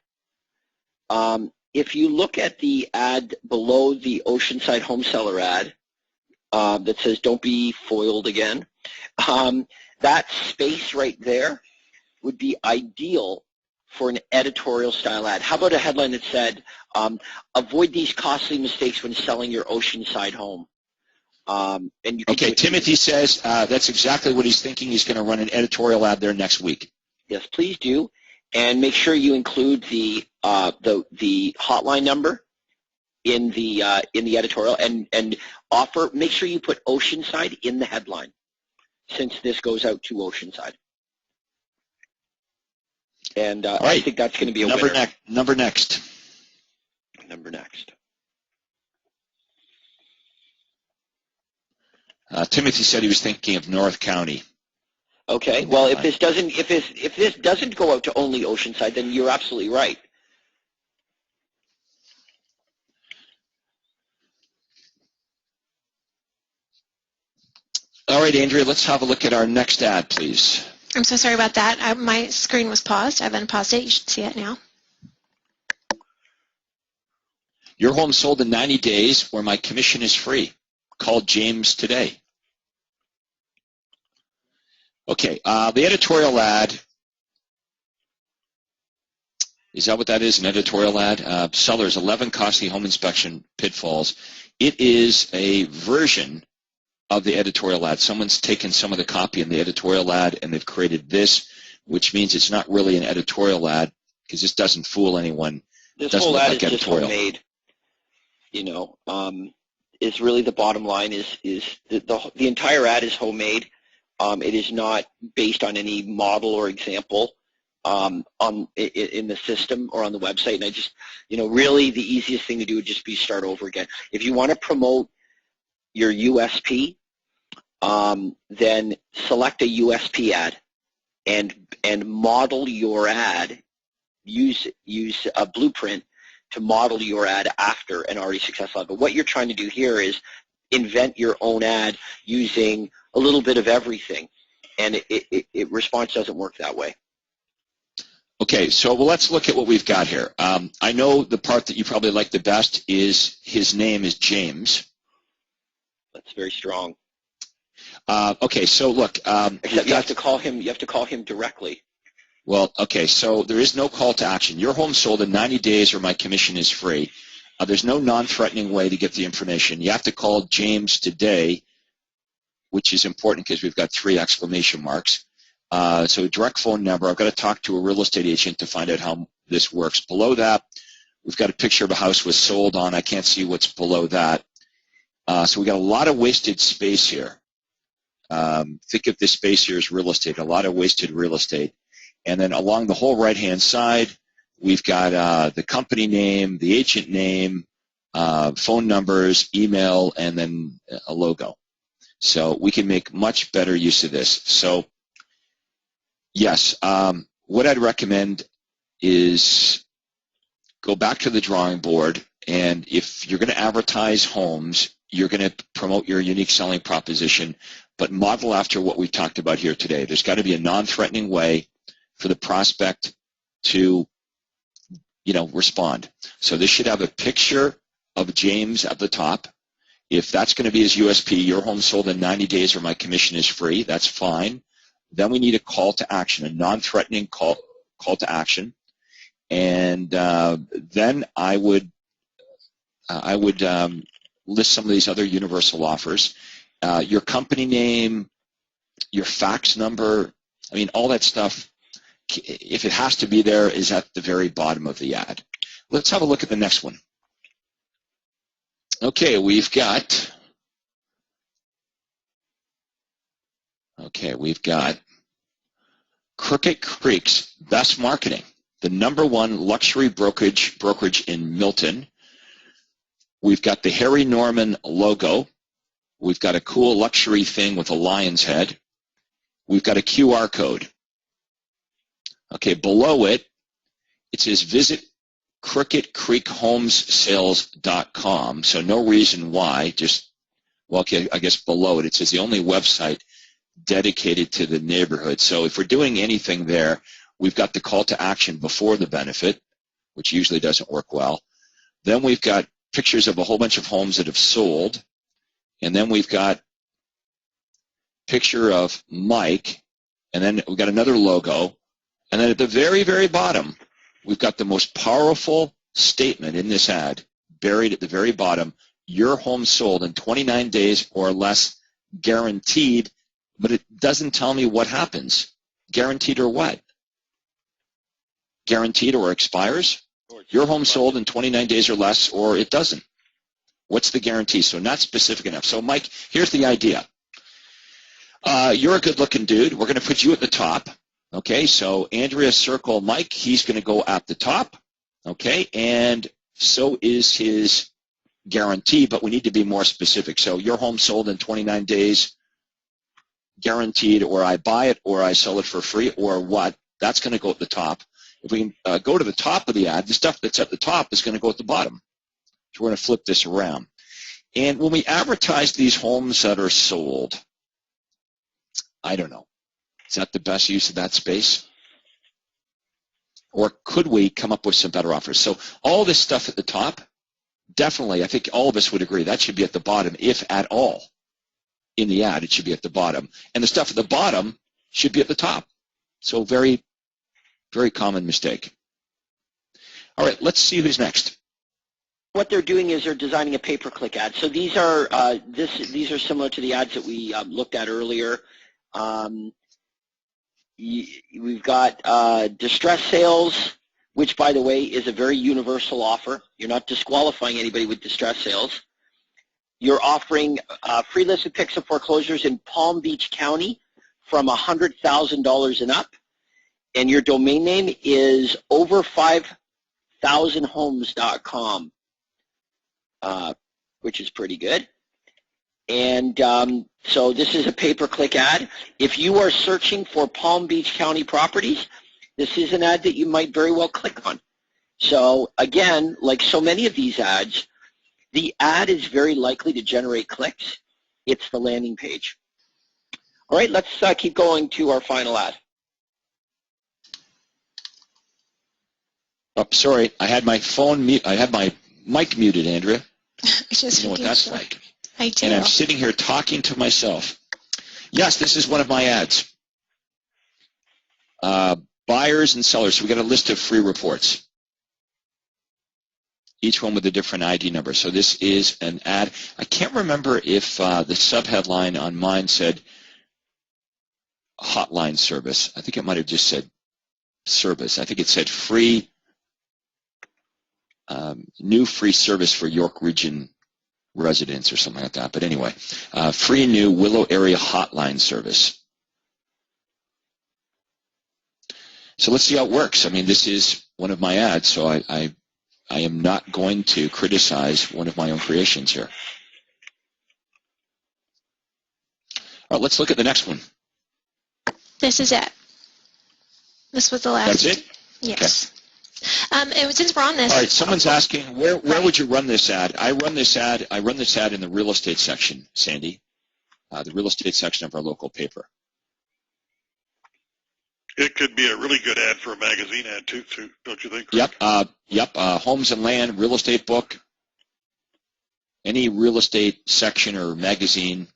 If you look at the ad below the Oceanside home seller ad that says don't be foiled again, that space right there would be ideal for an editorial style ad. How about a headline that said, avoid these costly mistakes when selling your Oceanside home? And you can okay, Timothy says that's exactly what he's thinking. He's going to run an editorial ad there next week. Yes, please do. And make sure you include the hotline number in the editorial, and make sure you put Oceanside in the headline, since this goes out to Oceanside. And right. I think that's going to be a winner. Number next. Timothy said he was thinking of North County. Okay. Well, if this doesn't go out to only Oceanside, then you're absolutely right. All right, Andrea, let's have a look at our next ad, please. I'm so sorry about that. My screen was paused. I've unpaused it. You should see it now. Your home sold in 90 days where my commission is free. Call James today. Okay, the editorial ad, is that what that is, an editorial ad? Sellers, 11 costly home inspection pitfalls. It is a version of the editorial ad. Someone's taken some of the copy in the editorial ad and they've created this, which means it's not really an editorial ad because this doesn't fool anyone. This whole ad is just homemade. You know, is really the bottom line is the entire ad is homemade. It is not based on any model or example in the system or on the website. And I just, you know, really the easiest thing to do would just be start over again. If you want to promote your USP, then select a USP ad and model your ad. Use a blueprint to model your ad after an already successful ad. But what you're trying to do here is invent your own ad using a little bit of everything, and response doesn't work that way. Okay, so let's look at what we've got here. I know the part that you probably like the best is his name is James. That's very strong. Okay, so look. Except you have to call him. You have to call him directly. Well, okay, so there is no call to action. Your home sold in 90 days or my commission is free. There's no non-threatening way to get the information. You have to call James today, which is important because we've got 3 exclamation marks. So a direct phone number. I've got to talk to a real estate agent to find out how this works. Below that, we've got a picture of a house was sold on. I can't see what's below that. So we got a lot of wasted space here. Think of this space here as real estate, a lot of wasted real estate. And then along the whole right-hand side, we've got the company name, the agent name, phone numbers, email, and then a logo. So we can make much better use of this. So yes, what I'd recommend is go back to the drawing board, and if you're going to advertise homes, you're going to promote your unique selling proposition, but model after what we talked about here today. There's got to be a non-threatening way for the prospect to, respond. So this should have a picture of James at the top. If that's going to be his USP, your home sold in 90 days or my commission is free, that's fine. Then we need a call to action, a non-threatening call to action. And then I would list some of these other universal offers. Your company name, your fax number, all that stuff, if it has to be there, is at the very bottom of the ad. Let's have a look at the next one. Okay, we've got Crooked Creek's Best Marketing, the #1 luxury brokerage in Milton. We've got the Harry Norman logo. We've got a cool luxury thing with a lion's head. We've got a QR code. Okay, below it, it says visit crookedcreekhomessales.com. So no reason why, I guess below it, it says the only website dedicated to the neighborhood. So if we're doing anything there, we've got the call to action before the benefit, which usually doesn't work well. Then we've got pictures of a whole bunch of homes that have sold. And then we've got picture of Mike. And then we've got another logo. And then at the very, very bottom, we've got the most powerful statement in this ad, buried at the very bottom: your home sold in 29 days or less, guaranteed. But it doesn't tell me what happens. Guaranteed or what? Guaranteed or expires? Your home sold in 29 days or less, or it doesn't. What's the guarantee? So not specific enough. So Mike, here's the idea. You're a good-looking dude. We're going to put you at the top. Okay, so Andrea circle Mike. He's going to go at the top. Okay, and so is his guarantee, but we need to be more specific. So your home sold in 29 days, guaranteed, or I buy it, or I sell it for free, or what? That's going to go at the top. If we can go to the top of the ad, the stuff that's at the top is going to go at the bottom. So we're going to flip this around. And when we advertise these homes that are sold, I don't know. Is that the best use of that space? Or could we come up with some better offers? So all this stuff at the top, definitely, I think all of us would agree, that should be at the bottom, if at all. In the ad, it should be at the bottom. And the stuff at the bottom should be at the top. So very, very common mistake. All right, let's see who's next. What they're doing is they're designing a pay-per-click ad. So these are these are similar to the ads that we looked at earlier. We've got distress sales, which, by the way, is a very universal offer. You're not disqualifying anybody with distress sales. You're offering free list of picks of foreclosures in Palm Beach County from $100,000 and up. And your domain name is over5000homes.com, which is pretty good. And so this is a pay-per-click ad. If you are searching for Palm Beach County properties, this is an ad that you might very well click on. So again, like so many of these ads, the ad is very likely to generate clicks. It's the landing page. All right, let's keep going to our final ad. Oh, sorry, I had my phone mute. I had my mic muted, Andrea. You know what that's like. I do. And I'm sitting here talking to myself. Yes, this is one of my ads. Buyers and sellers. So we got a list of free reports. Each one with a different ID number. So this is an ad. I can't remember if the subheadline on mine said hotline service. I think it might have just said service. I think it said free, new free service for York Region residents or something like that. But anyway, free new Willow area hotline service. So let's see how it works. I mean, this is one of my ads, so I am not going to criticize one of my own creations here. All right, let's look at the next one. This is it. This was the last. That's it? Yes. Okay. And since we're on this. All right, someone's asking, where would you run this ad? I run this ad in the real estate section, Sandy, the real estate section of our local paper. It could be a really good ad for a magazine ad too, don't you think, Craig? Yep. Homes and land, real estate book, any real estate section or magazine.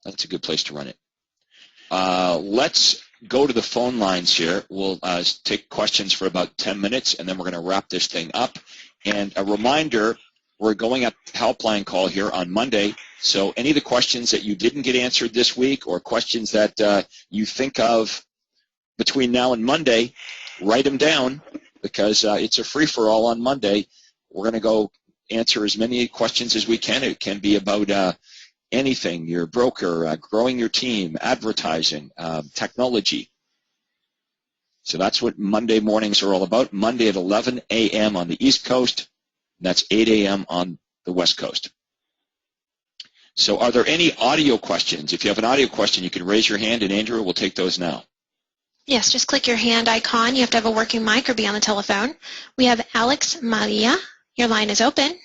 That's a good place to run it. Let's go to the phone lines here. We'll take questions for about 10 minutes, and then we're going to wrap this thing up. And a reminder, we're going at helpline call here on Monday. So any of the questions that you didn't get answered this week or questions that you think of between now and Monday, write them down because it's a free-for-all on Monday. We're going to go answer as many questions as we can. It can be about anything, your broker, growing your team, advertising, technology. So that's what Monday mornings are all about. Monday at 11 a.m. on the East Coast. That's 8 a.m. on the West Coast. So are there any audio questions? If you have an audio question, you can raise your hand, and Andrew will take those now. Yes, just click your hand icon. You have to have a working mic or be on the telephone. We have Alex Maria. Your line is open.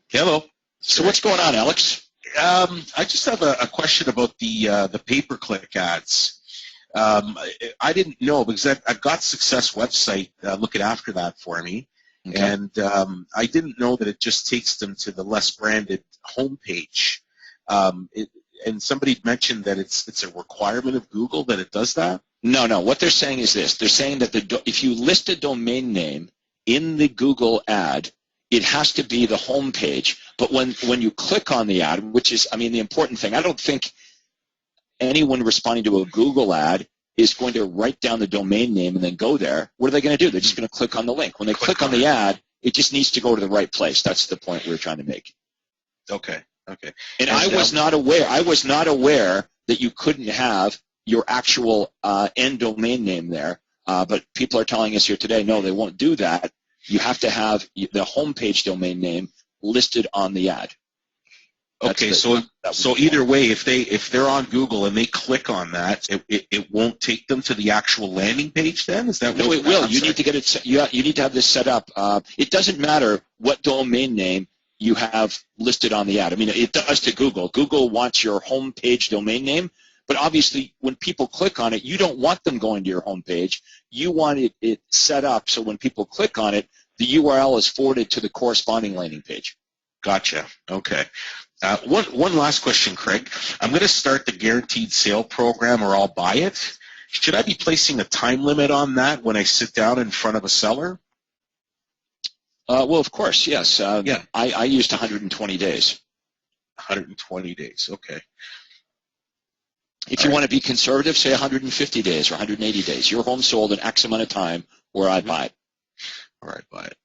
Hello. So what's going on, Alex? I just have a question about the pay-per-click ads. I didn't know because I've got Success website looking after that for me, okay. And I didn't know that it just takes them to the less branded homepage. And somebody mentioned that it's a requirement of Google that it does that? No. What they're saying is this. They're saying that if you list a domain name in the Google ad, it has to be the home page. But when you click on the ad, which is, the important thing, I don't think anyone responding to a Google ad is going to write down the domain name and then go there. What are they going to do? They're just going to click on the link. When they click on the ad, it just needs to go to the right place. That's the point we're trying to make. Okay. And I was not aware that you couldn't have your actual end domain name there. But people are telling us here today, no, they won't do that. You have to have the homepage domain name listed on the ad. Okay, so either way, if they're on Google and they click on that, it won't take them to the actual landing page. Then is that? No, it will. You need to get it. You need to have this set up. It doesn't matter what domain name you have listed on the ad. It does to Google. Google wants your homepage domain name, but obviously when people click on it, you don't want them going to your homepage. You want it set up so when people click on it, the URL is forwarded to the corresponding landing page. Gotcha. Okay. One last question, Craig. I'm going to start the guaranteed sale program, or I'll buy it. Should I be placing a time limit on that when I sit down in front of a seller? Well, of course, yes. Yeah. I used 120 days. 120 days. Okay. If you want to be conservative, say 150 days or 180 days. Your home sold in X amount of time, or I'd buy it. Or I'd buy it.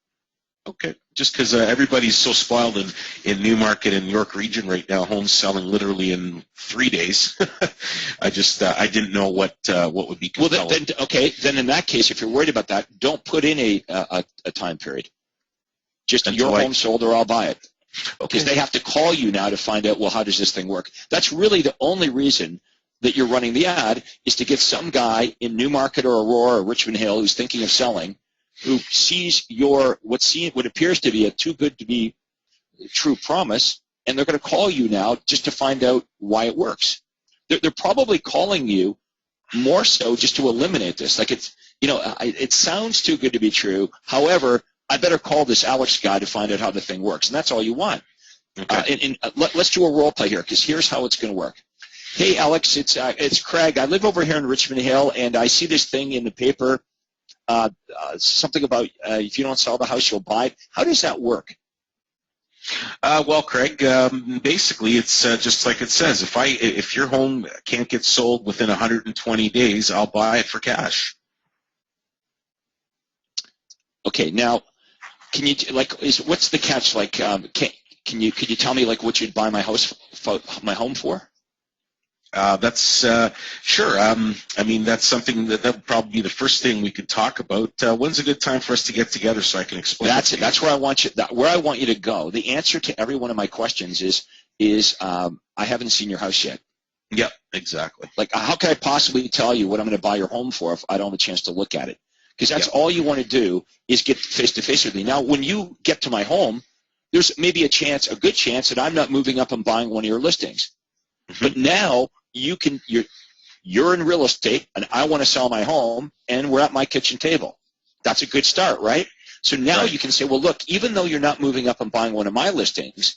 Okay. Just because everybody's so spoiled in Newmarket and York region right now, homes selling literally in 3 days. I didn't know what would be compelling. Well, then in that case, if you're worried about that, don't put in a time period. Just your home sold or I'll buy it. Because they have to call you now to find out, well, how does this thing work? That's really the only reason that you're running the ad is to get some guy in Newmarket or Aurora or Richmond Hill who's thinking of selling, who sees what appears to be a too good to be true promise, and they're going to call you now just to find out why it works. They're probably calling you more so just to eliminate this. Like it sounds too good to be true. However, I better call this Alex guy to find out how the thing works, and that's all you want. Okay. Let's do a role play here, because here's how it's going to work. Hey, Alex, it's Craig. I live over here in Richmond Hill, and I see this thing in the paper, something about if you don't sell the house, you'll buy it. How does that work? Well, Craig, basically it's just like it says. If your home can't get sold within 120 days, I'll buy it for cash. Okay, now, can you what's the catch? Like, could you tell me what you'd buy my home for? That's sure. That's something that would probably be the first thing we could talk about. When's a good time for us to get together so I can explain? That's it. That's where I want you. Where I want you to go. The answer to every one of my questions is I haven't seen your house yet. Yep, exactly. Like, how can I possibly tell you what I'm going to buy your home for if I don't have a chance to look at it? Because that's all you want to do is get face-to-face with me. Now, when you get to my home, there's maybe a good chance that I'm not moving up and buying one of your listings. Mm-hmm. But now you you're in real estate and I want to sell my home and we're at my kitchen table. That's a good start, right? So now you can say, well, look, even though you're not moving up and buying one of my listings,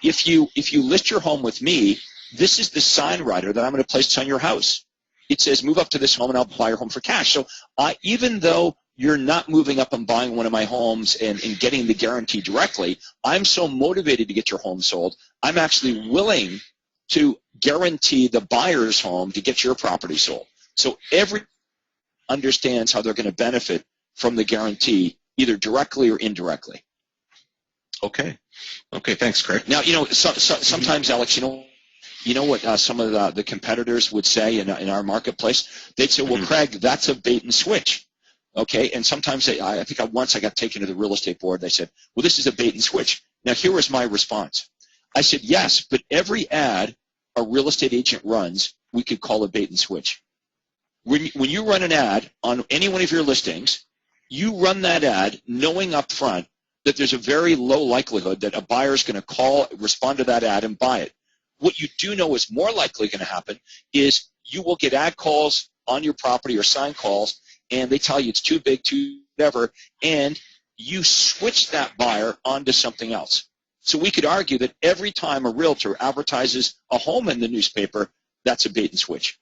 if you list your home with me, this is the sign rider that I'm going to place on your house. It says, move up to this home and I'll buy your home for cash. So even though you're not moving up and buying one of my homes and getting the guarantee directly, I'm so motivated to get your home sold, I'm actually willing to guarantee the buyer's home to get your property sold. So everyone understands how they're going to benefit from the guarantee, either directly or indirectly. Okay. Okay, thanks, Craig. Now, sometimes, Alex, you know what some of the competitors would say in our marketplace? They'd say, well, Craig, that's a bait and switch. Okay, and sometimes I think once I got taken to the real estate board, they said, well, this is a bait and switch. Now, here was my response. I said, yes, but every ad a real estate agent runs, we could call a bait and switch. When you run an ad on any one of your listings, you run that ad knowing up front that there's a very low likelihood that a buyer is going to call, respond to that ad, and buy it. What you do know is more likely going to happen is you will get ad calls on your property or sign calls, and they tell you it's too big, too whatever, and you switch that buyer onto something else. So we could argue that every time a realtor advertises a home in the newspaper, that's a bait and switch.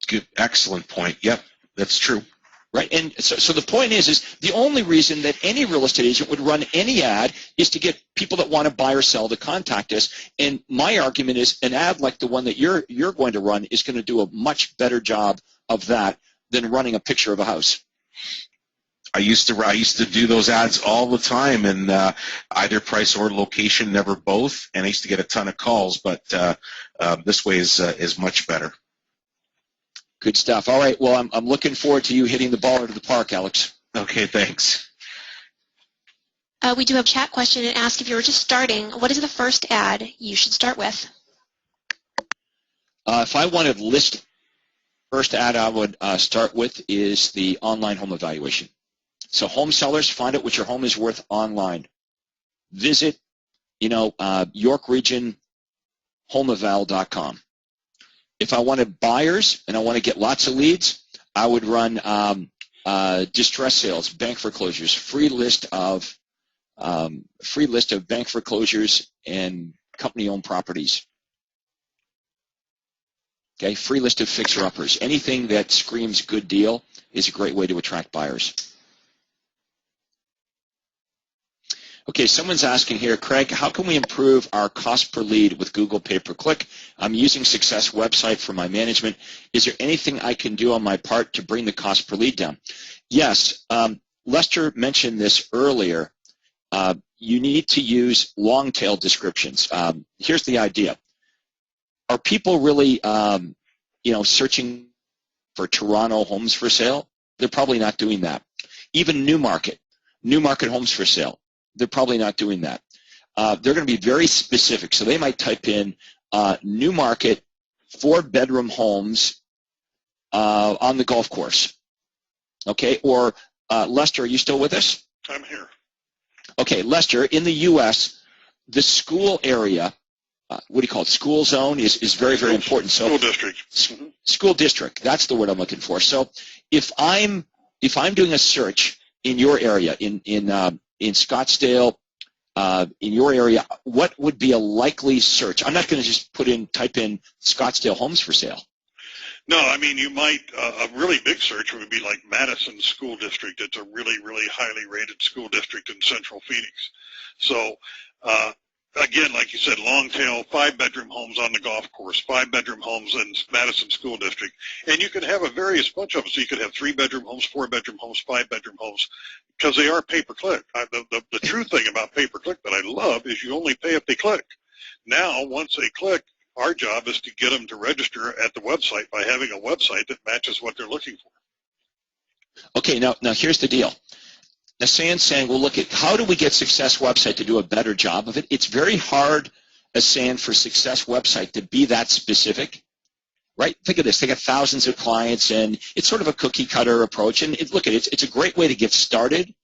Good, excellent point. Yep, that's true. Right, and so the point is the only reason that any real estate agent would run any ad is to get people that want to buy or sell to contact us. And my argument is an ad like the one that you're going to run is going to do a much better job of that than running a picture of a house. I used to do those ads all the time, and either price or location, never both. And I used to get a ton of calls, but this way is much better. Good stuff. All right. Well, I'm looking forward to you hitting the ball out of the park, Alex. Okay. Thanks. We do have a chat question and ask if you were just starting, what is the first ad you should start with? If I wanted to list, first ad I would start with is the online home evaluation. So home sellers, find out what your home is worth online. Visit, York Region homeeval.com. If I wanted buyers and I want to get lots of leads, I would run distress sales, bank foreclosures, free list of bank foreclosures and company-owned properties. Okay, free list of fixer-uppers. Anything that screams good deal is a great way to attract buyers. Okay, someone's asking here, Craig, how can we improve our cost per lead with Google pay-per-click? I'm using Success Website for my management. Is there anything I can do on my part to bring the cost per lead down? Yes, Lester mentioned this earlier. You need to use long-tail descriptions. Here's the idea. Are people really, searching for Toronto homes for sale? They're probably not doing that. Even New market homes for sale. They're probably not doing that. They're going to be very specific. So they might type in New market, 4-bedroom homes on the golf course. Okay, or Lester, are you still with us? I'm here. Okay, Lester, in the U.S., the school area, what do you call it, school zone is very, very important. So school district. School district, that's the word I'm looking for. So if I'm doing a search in your area, in Scottsdale, in your area, what would be a likely search? I'm not going to just type in Scottsdale homes for sale. No, I mean, you might, a really big search would be like Madison School District. It's a really, really highly rated school district in central Phoenix. So, again, like you said, long tail, 5-bedroom homes on the golf course, 5-bedroom homes in Madison School District. And you could have a various bunch of them. So you could have 3-bedroom homes, 4-bedroom homes, 5-bedroom homes, because they are pay-per-click. The true thing about pay-per-click that I love is you only pay if they click. Now, once they click, our job is to get them to register at the website by having a website that matches what they're looking for. Okay, now here's the deal. Now, saying, well, look, how do we get Success Website to do a better job of it? It's very hard, for Success Website to be that specific, right? Think of this. They got thousands of clients, and it's sort of a cookie-cutter approach. And it's a great way to get started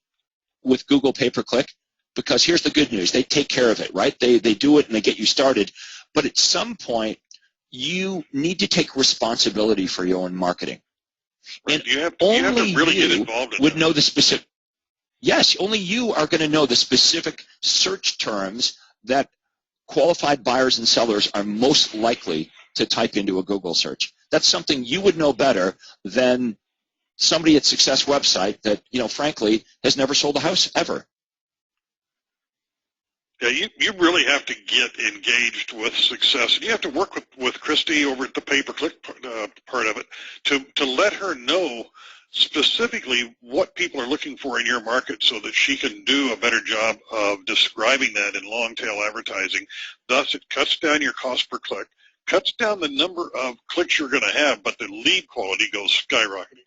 with Google pay-per-click, because here's the good news. They take care of it, right? They do it, and they get you started. But at some point, you need to take responsibility for your own marketing. Right. And you have to really get involved in would that. know the specific. Yes, only you are going to know the specific search terms that qualified buyers and sellers are most likely to type into a Google search. That's something you would know better than somebody at Success Website that, frankly, has never sold a house ever. Yeah, you really have to get engaged with Success. And you have to work with Christy over at the pay-per-click part of it to let her know specifically what people are looking for in your market so that she can do a better job of describing that in long-tail advertising. Thus, it cuts down your cost per click, cuts down the number of clicks you're going to have, but the lead quality goes skyrocketing.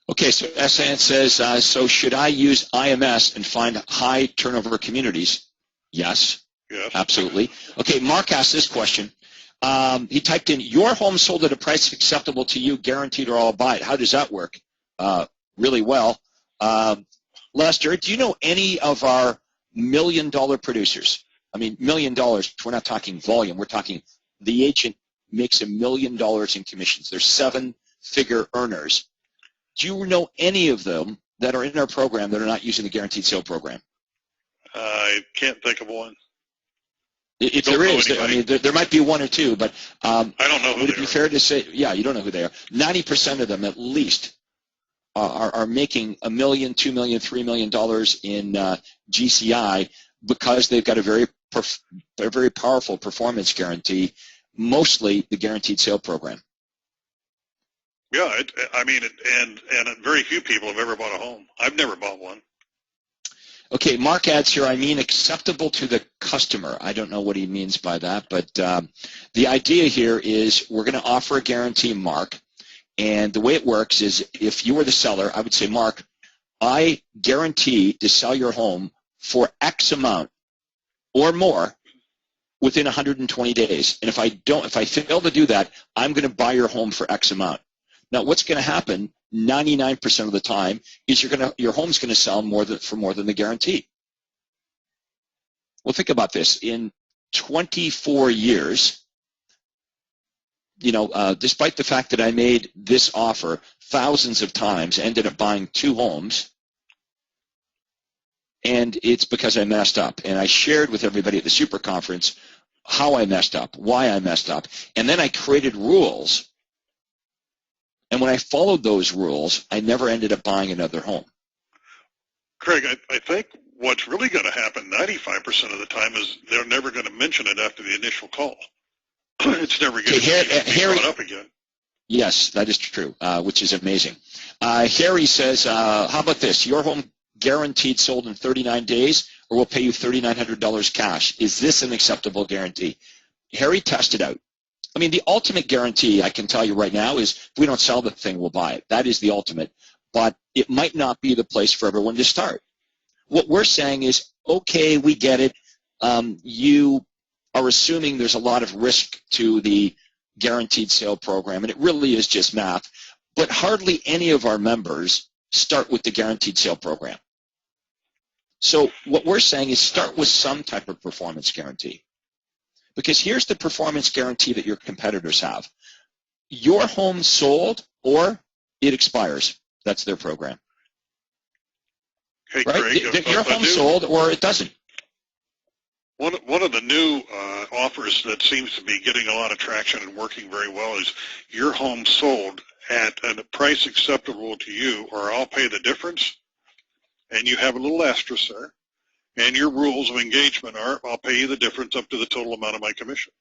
Okay, so SN says, so should I use IMS and find high turnover communities? Yes, absolutely. Okay, Mark asked this question. He typed in, your home sold at a price acceptable to you, guaranteed, or I'll buy it. How does that work? Really well. Lester, do you know any of our $1 million producers? I mean, $1 million, we're not talking volume. We're talking the agent makes $1 million in commissions. They're 7-figure earners. Do you know any of them that are in our program that are not using the guaranteed sale program? I can't think of one. If there is, I mean, there might be one or two, but I don't know who would it be fair to say, yeah, you don't know who they are. 90% of them, at least, are making $1 million, $2 million, $3 million in GCI because they've got a very powerful performance guarantee, mostly the guaranteed sale program. Yeah, and very few people have ever bought a home. I've never bought one. Okay, Mark adds here, I mean acceptable to the customer. I don't know what he means by that, but the idea here is we're going to offer a guarantee, Mark, and the way it works is if you were the seller, I would say, Mark, I guarantee to sell your home for X amount or more within 120 days. And if I fail to do that, I'm going to buy your home for X amount. Now, what's going to happen 99% of the time is your home's going to sell for more than the guarantee. Well, think about this. In 24 years, despite the fact that I made this offer thousands of times, ended up buying 2 homes, and it's because I messed up. And I shared with everybody at the super conference how I messed up, why I messed up, and then I created rules. And when I followed those rules, I never ended up buying another home. Craig, I think what's really going to happen 95% of the time is they're never going to mention it after the initial call. It's never going to be brought up again. Yes, that is true, which is amazing. Harry says, how about this? Your home guaranteed sold in 39 days, or we'll pay you $3,900 cash. Is this an acceptable guarantee? Harry, test it out. I mean, the ultimate guarantee, I can tell you right now, is if we don't sell the thing, we'll buy it. That is the ultimate. But it might not be the place for everyone to start. What we're saying is, okay, we get it. You are assuming there's a lot of risk to the guaranteed sale program, and it really is just math. But hardly any of our members start with the guaranteed sale program. So what we're saying is start with some type of performance guarantee. Because here's the performance guarantee that your competitors have. Your home sold or it expires. That's their program. Hey, right? Craig, Your home sold or it doesn't. One of the new offers that seems to be getting a lot of traction and working very well is your home sold at a price acceptable to you, or I'll pay the difference, and you have a little asterisk there. And your rules of engagement are, I'll pay you the difference up to the total amount of my commission.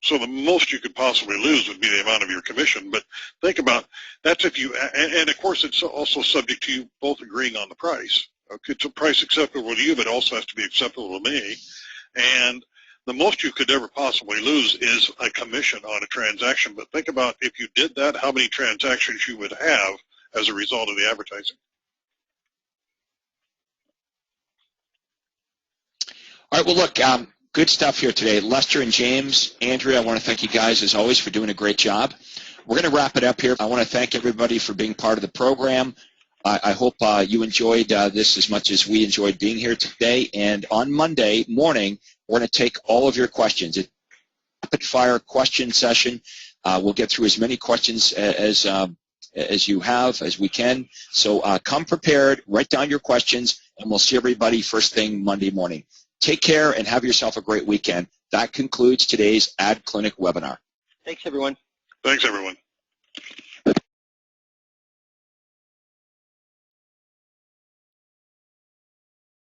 So the most you could possibly lose would be the amount of your commission. But think about, that's if you, and of course it's also subject to you both agreeing on the price. Okay, it's a price acceptable to you, but it also has to be acceptable to me. And the most you could ever possibly lose is a commission on a transaction. But think about if you did that, how many transactions you would have as a result of the advertising. All right, well, look, good stuff here today. Lester and James, Andrea, I want to thank you guys, as always, for doing a great job. We're going to wrap it up here. I want to thank everybody for being part of the program. I hope you enjoyed this as much as we enjoyed being here today. And on Monday morning, we're going to take all of your questions. rapid-fire question session. We'll get through as many questions as you have, as we can. So come prepared, write down your questions, and we'll see everybody first thing Monday morning. Take care and have yourself a great weekend. That concludes today's Ad Clinic webinar. Thanks, everyone. Thanks, everyone.